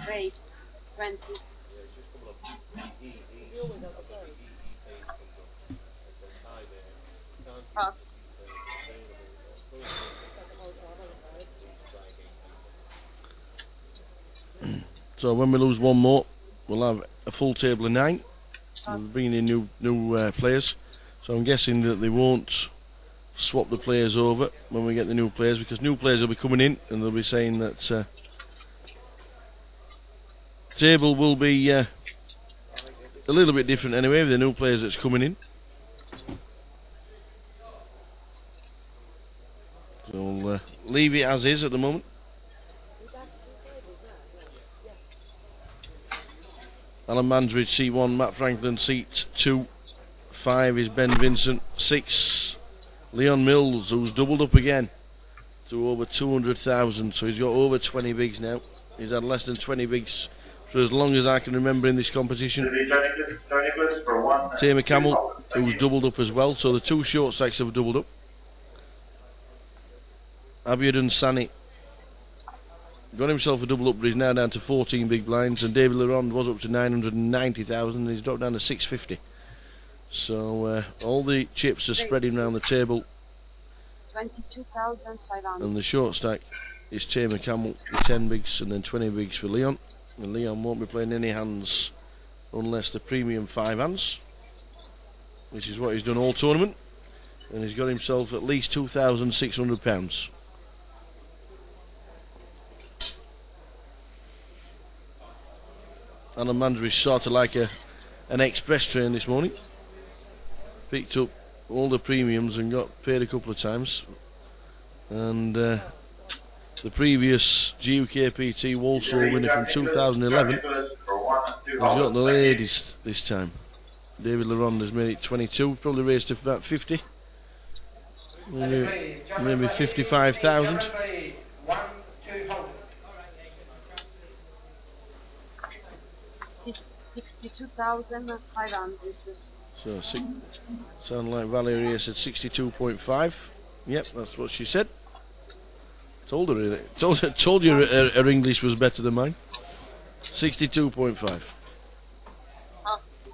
Great. 20. Yeah, it's just coming up. He always has a phone. Page comes up and says, hi there. Can't you Pass. available or try again. So when we lose one more, we'll have a full table of 9. We're bringing in new players. So I'm guessing that they won't swap the players over when we get the new players, because new players will be coming in and they'll be saying that table will be a little bit different anyway with the new players that's coming in. So we'll leave it as is at the moment. Alan Mansbridge, seat 1, Matt Franklin, seat 2, 5 is Ben Vincent, 6, Leon Mills, who's doubled up again to over 200,000, so he's got over 20 bigs now. He's had less than 20 bigs for as long as I can remember in this competition. Tamer Camel, who's doubled up as well, so the 2 short stacks have doubled up. Abiodun Sani got himself a double up, but he's now down to 14 big blinds, and David Leron was up to 990,000 and he's dropped down to 650. So all the chips are spreading around the table. 22,500. And the short stack is Tamer Camel with 10 bigs and then 20 bigs for Leon. And Leon won't be playing any hands unless the premium 5 hands, which is what he's done all tournament. And he's got himself at least £2,600. Alan Mansbridge sort of like an express train this morning. Picked up all the premiums and got paid a couple of times. And the previous GukPT Walsall winner from 2011 has got the ladies this time. David Leron has made it 22, probably raised to about 50. Maybe 55,000. 62,500. So, sound like Valeria said 62.5. Yep, that's what she said. Told you her English was better than mine. 62.5. Pass.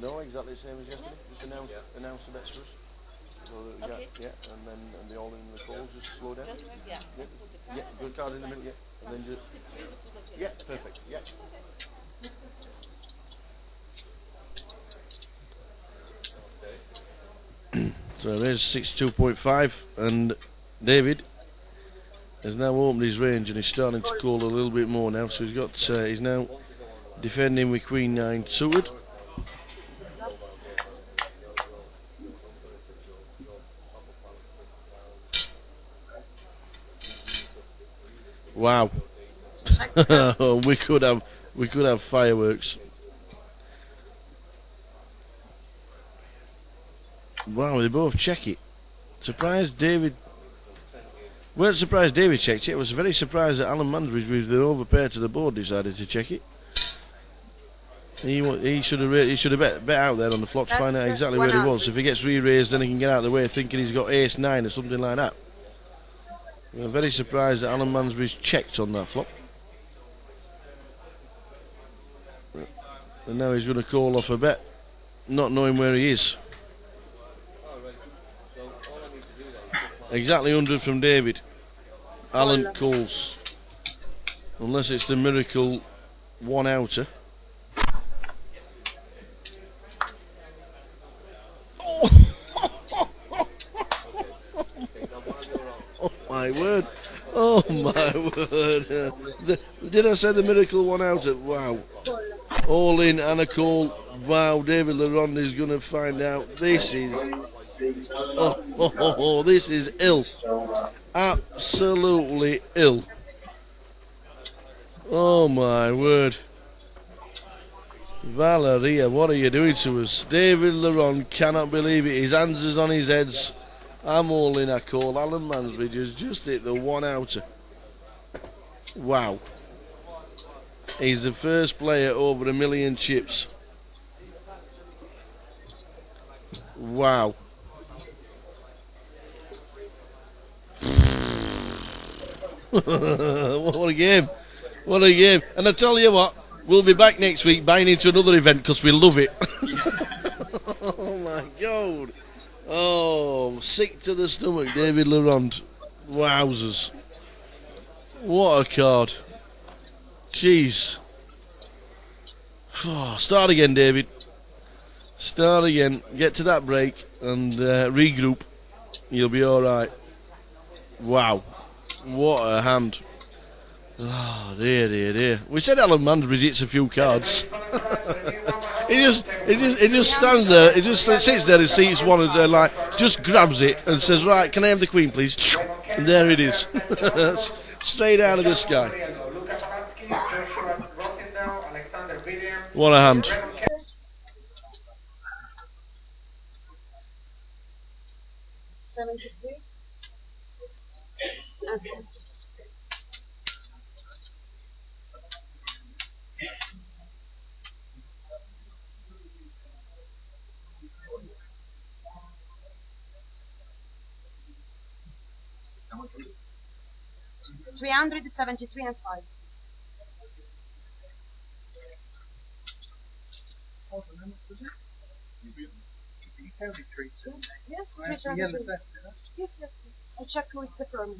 No, exactly the same as yesterday. Just announce the bets for us. So that we Okay. and the all in the calls, just slow down. Yeah, good card in the middle, and then just, perfect, So there's 62.5, and David has now opened his range and he's starting to call a little bit more now. So he's now defending with Queen 9 suited. Wow. we could have fireworks. Wow, they both check it. Surprised David. Weren't surprised David checked it. I was very surprised that Alan Mansbridge, with the overpair to the board, decided to check it. He should have bet out there on the flop to find out exactly where he was. If he gets re-raised, then he can get out of the way thinking he's got ace 9 or something like that. I'm very surprised that Alan Mansbridge checked on that flop. And now he's going to call off a bet, not knowing where he is. Exactly 100 from David. Alan calls. Unless it's the miracle 1 outer. Oh my word. Oh my word. Did I say the miracle 1 outer? Wow. All in and a call. Wow, David Leron is going to find out. This is Oh, this is ill. Absolutely ill. Oh my word. Valeria, what are you doing to us? David Laron cannot believe it. His hands is on his heads. I'm all in a call. Alan Mansbridge has just hit the one outer. Wow. He's the first player over 1 million chips. Wow. What a game. What a game. And I tell you what, we'll be back next week buying into another event because we love it. Oh my God. Oh, sick to the stomach, David Laurent. Wowzers. What a card. Jeez. Start again, David. Start again. Get to that break and regroup. You'll be alright. Wow. What a hand. Oh, dear, dear, dear. We said Alan Mansbridge hits a few cards. He just stands there, he just sits there and sees one and like just grabs it and says, right, can I have the queen please? And there it is. Straight out of the sky. What a hand. Okay. 373 and 5. Yes, 373. Yes, yes. I check with the firm.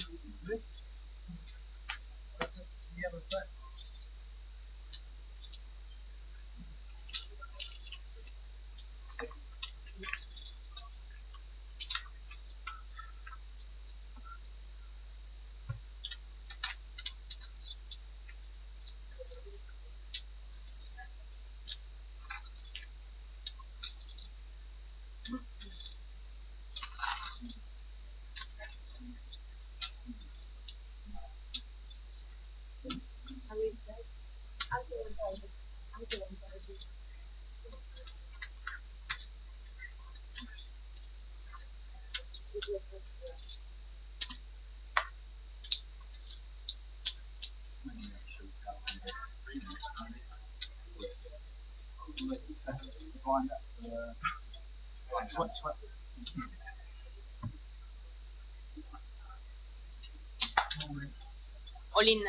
All in.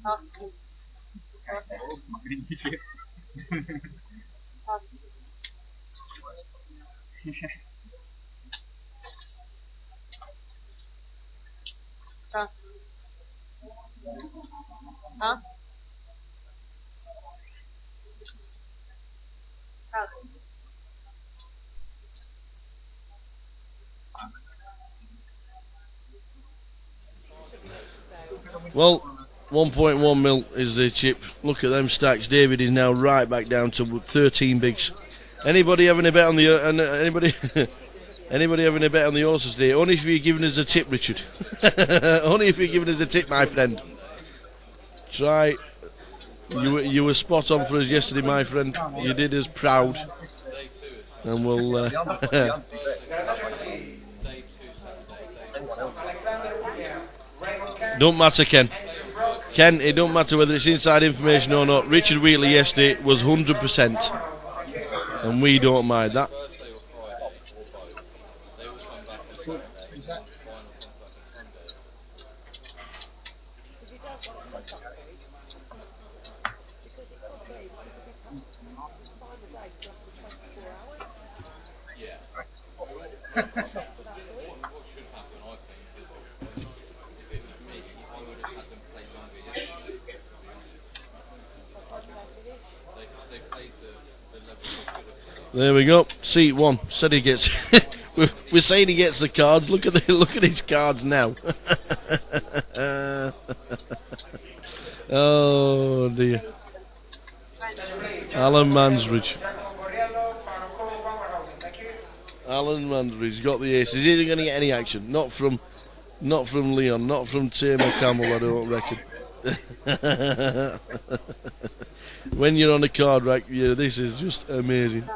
Pass. Pass. Pass. Pass. Pass. Well, 1.1 mil is the chip. Look at them stacks. David is now right back down to 13 bigs. Anybody having a bet on the anybody anybody having a bet on the horses today? Only if you're giving us a tip, Richard. Only if you're giving us a tip, my friend. Try. You were spot on for us yesterday, my friend. You did us proud. And we'll. Don't matter, Ken. Ken, it don't matter whether it's inside information or not. Richard Wheatley yesterday was 100%. And we don't mind that. There we go. Seat 1. Said he gets. we're saying he gets the cards. Look at his cards now. Oh dear. Alan Mansbridge. Alan Mansbridge got the ace. Is he going to get any action? Not from Leon. Not from Tamer Camel. I don't reckon. When you're on a card rack, yeah, this is just amazing.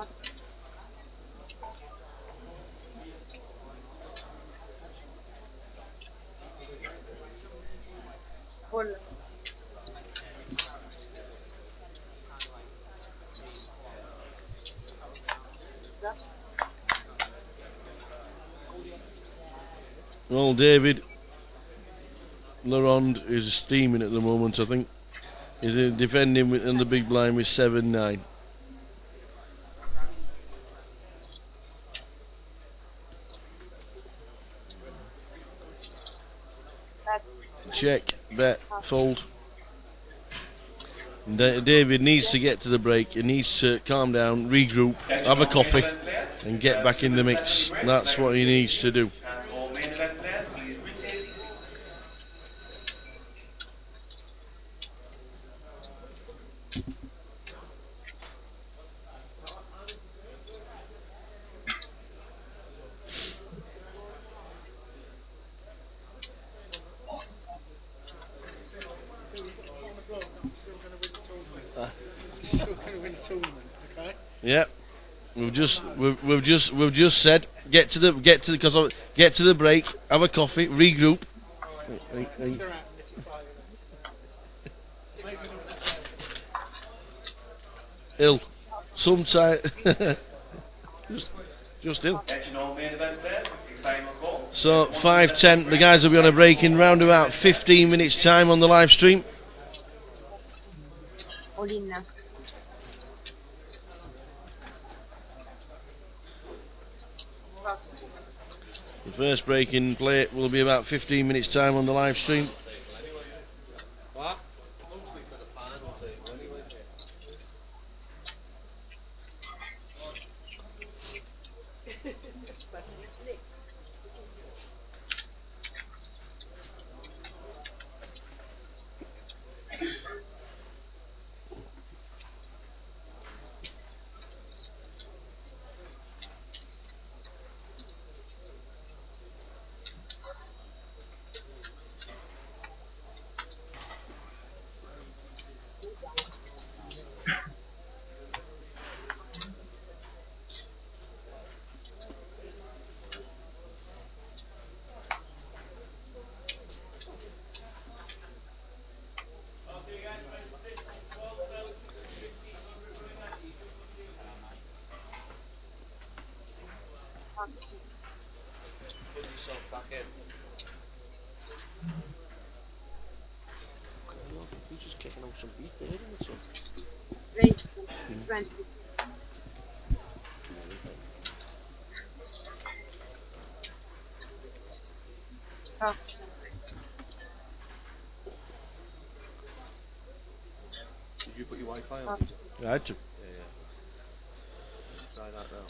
Well, David Laronde is steaming at the moment, I think. He's defending in the big blind with 7-9. Check, bet, fold. David needs to get to the break. He needs to calm down, regroup, have a coffee, and get back in the mix. That's what he needs to do. Still going to win the tournament, okay? Yeah, we've just said get to the break, have a coffee, regroup. Ill, sometime just ill. So 5:10. The guys will be on a break in round about 15 minutes time on the live stream. The first break in play will be about 15 minutes time on the live stream. What? Mostly for the final table anyway. Put yourself back in. He's just kicking on some beat there, isn't it? Race, friendly. Pass. Did you put your Wi-Fi on? Pass. I had to. Yeah. Try that now.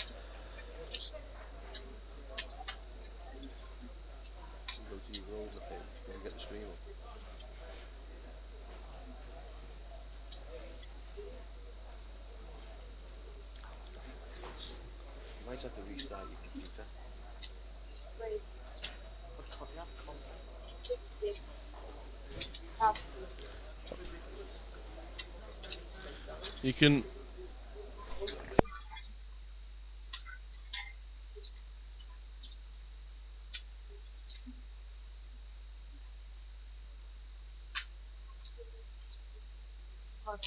You go to your Grosvenor page and get the stream up. You might have to restart your computer. Wait. What can't you have contact? 60. Pass. You can. Pass.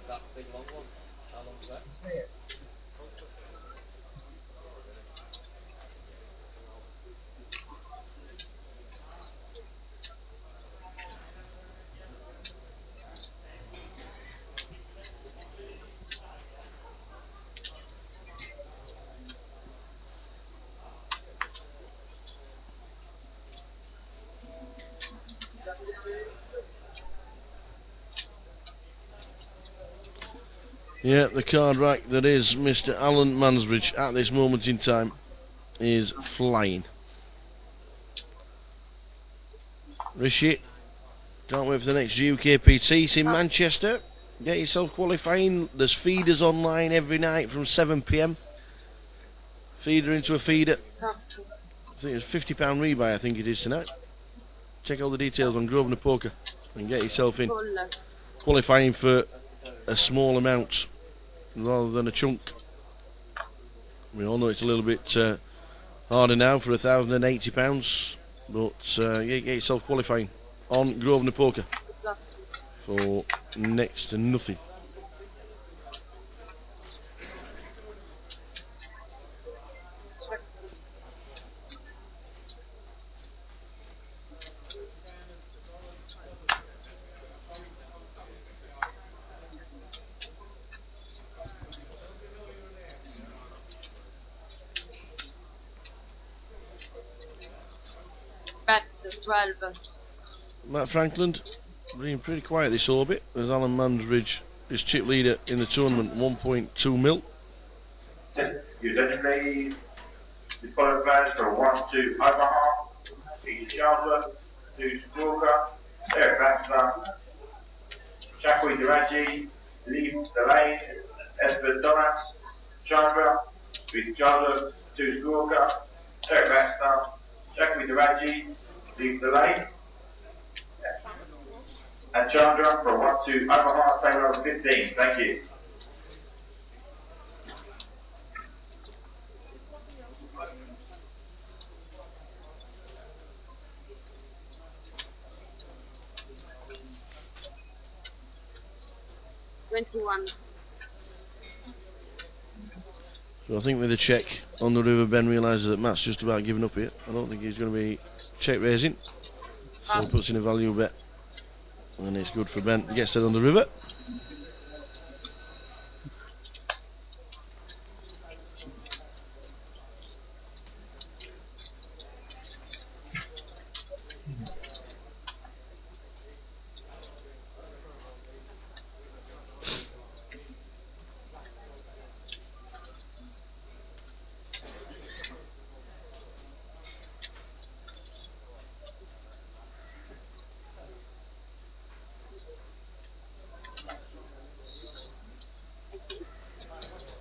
That big long one. How long is that? See it? Yeah, the card rack that is Mr. Alan Mansbridge at this moment in time is flying. Rishi, can't wait for the next GukPT. It's in Manchester. Get yourself qualifying. There's feeders online every night from 7 PM. Feeder into a feeder. I think it's £50 rebuy, I think it is tonight. Check all the details on Grosvenor Poker and get yourself in. Qualifying for a small amount rather than a chunk. We all know it's a little bit harder now for £1,080, but get yourself qualifying on Grosvenor Poker for next to nothing. Bet 12. Matt Franklin being pretty quiet this orbit as Alan Mansbridge is chip leader in the tournament, 1.2 mil. Your designated qualifiers for 1-2 Omaha, Peter Chandler, 2 Stalker, Eric Baxter, Chakwi Duraji, Lee Delane, Esper Donas, Chandra, Peter Chandler, 2 Stalker, Eric Baxter, Chakwi Duraji, Lee Delane, and Chandra for 1-2 Omaha, table number 15. Thank you. So I think with a check on the river, Ben realises that Matt's just about giving up here. I don't think he's going to be check raising, so he puts in a value bet, and it's good for Ben. Gets set on the river.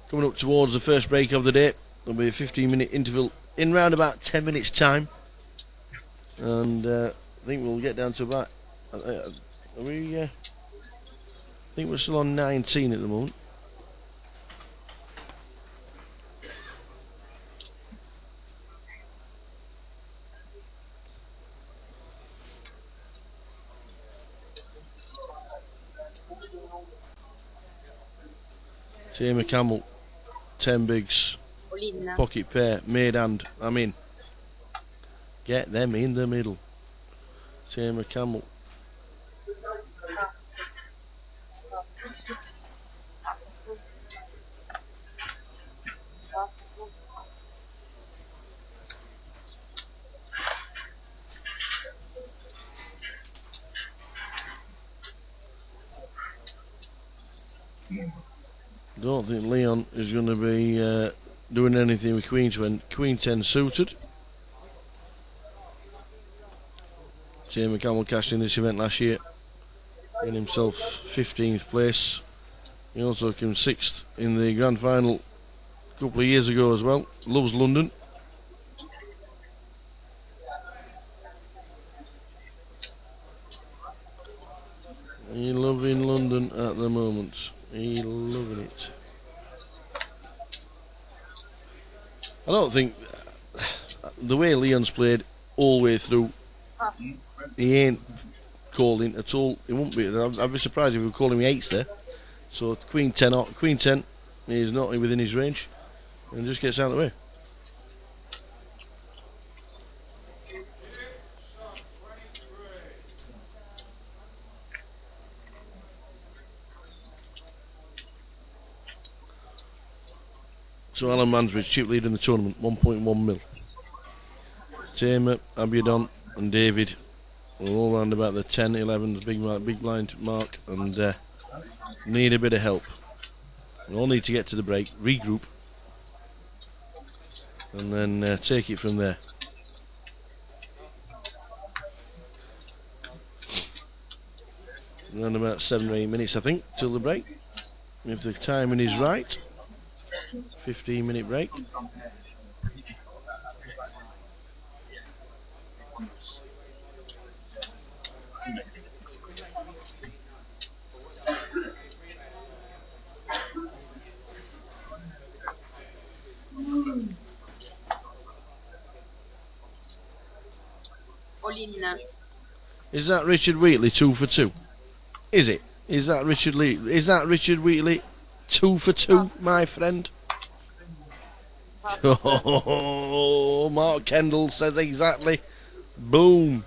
Coming up towards the first break of the day, there'll be a 15-minute interval in round about 10 minutes time, and I think we'll get down to about, I think we're still on 19 at the moment. Tamer Camel, 10 bigs, pocket pair, made hand, I'm in. Get them in the middle. Tamer Camel. Don't think Leon is going to be doing anything with Queen 10 suited. Tamer Camel cashed in this event last year, getting himself 15th place. He also came 6th in the grand final a couple of years ago as well. Loves London. He's loving London at the moment. He's loving it. I don't think the way Leon's played all the way through, he ain't calling at all. He won't be. I'd be surprised if he were calling me eights there. So Queen 10 is not within his range and just gets out of the way. So Alan Mansbridge, chip lead in the tournament, 1.1 mil. Tamer, Abiadon and David are all round about the 10, 11, big blind mark, and need a bit of help. We all need to get to the break, regroup, and then take it from there. Around about 7 or 8 minutes, I think, till the break. If the timing is right, 15-minute break. All in. Is that Richard Wheatley 2 for 2? Is it? Is that Richard Wheatley 2 for 2, my friend? Oh, Mark Kendall says exactly. Boom.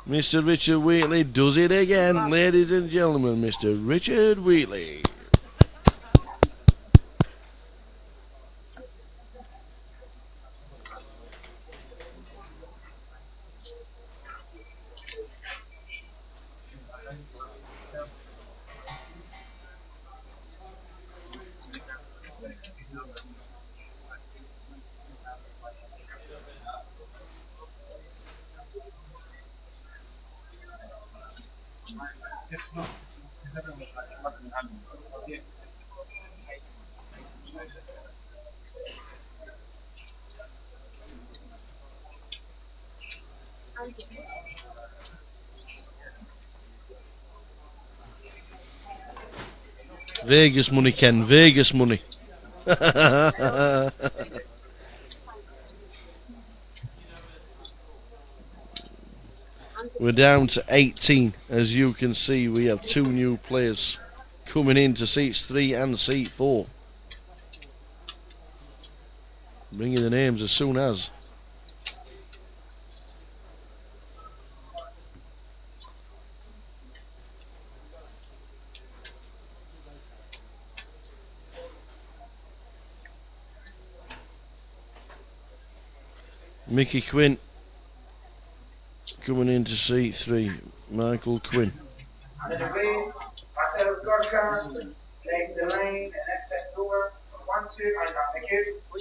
Mr. Richard Wheatley does it again, ladies and gentlemen. Mr. Richard Wheatley. Vegas money, Ken. Vegas money. We're down to 18. As you can see, we have 2 new players coming into seats 3 and seat 4. Bringing the names as soon as. Mickey Quinn coming into seat 3. Michael Quinn. Under the red, Marcelo Gorka, take the lane and exit door. 1, 2, I thank you. All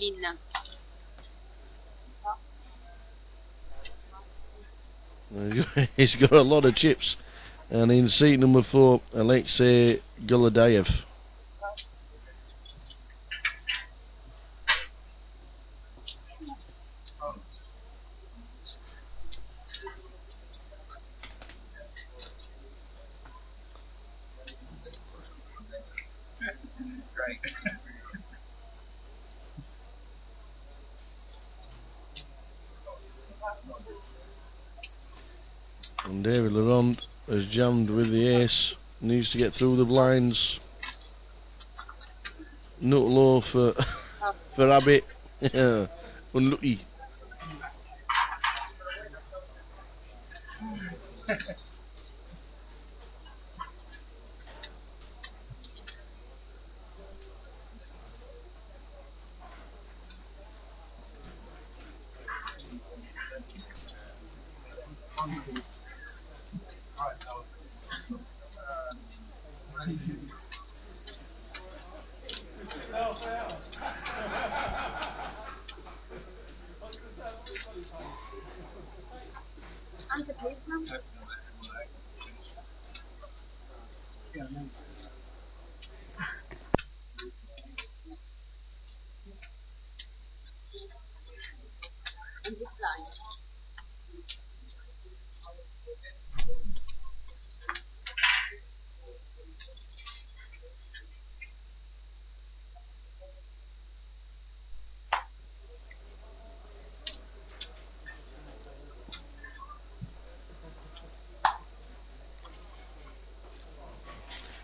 in. He's got a lot of chips. And in seat number 4, Alexei Golodayev. And David Laurent has jammed with the ace. Needs to get through the blinds. Nut low for Abbott. Unlucky.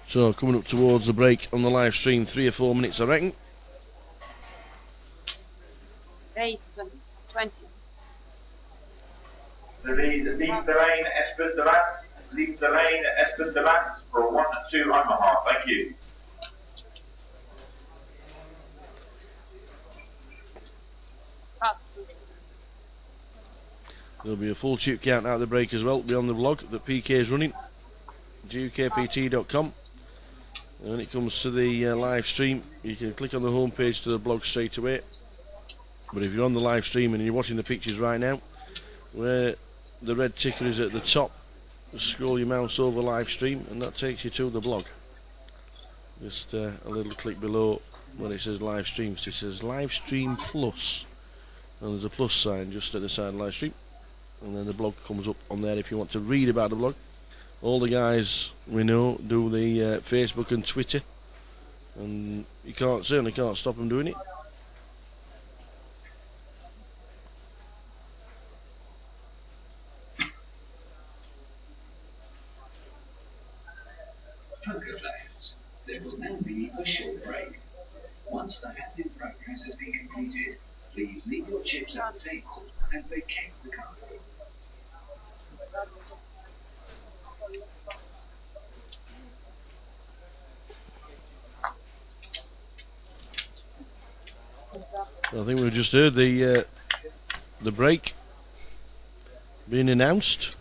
So coming up towards the break on the live stream, 3 or 4 minutes I reckon. Race 20. Leads the lane, Espen de Vas. Leads the lane, Espen de Vas for 1, 2 1/2. Thank you. Pass. There'll be a full chip count out of the break as well. Be on the blog that PK is running. GukPT.com. And when it comes to the live stream, you can click on the home page to the blog straight away. But if you're on the live stream and you're watching the pictures right now, where the red ticker is at the top, just scroll your mouse over live stream and that takes you to the blog. Just a little click below when it says live stream. It says live stream plus, and there's a plus sign just at the side of live stream, and then the blog comes up on there if you want to read about the blog. All the guys we know do the Facebook and Twitter, and you certainly can't stop them doing it. Poker players, there will now be a short break. Once the handling progress has been completed, please leave your chips at the table and vacate the card. I think we've just heard the break being announced.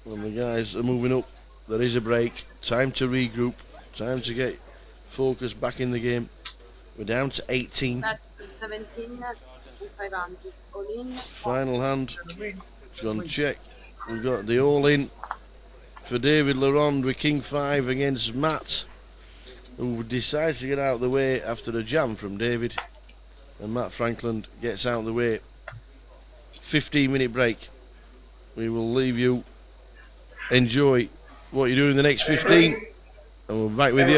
And the guys are moving up. There is a break. Time to regroup. Time to get focus back in the game. We're down to 18. 17, 500. All in. Final hand. It's gone check. We've got the all in for David Laronde with King 5 against Matt, who decides to get out of the way after a jam from David. And Matt Franklin gets out of the way. 15-minute break. We will leave you. Enjoy what you do in the next 15, and we'll be back with you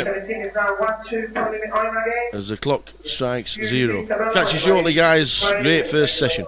as the clock strikes 0. Catch you shortly, guys. Great first session.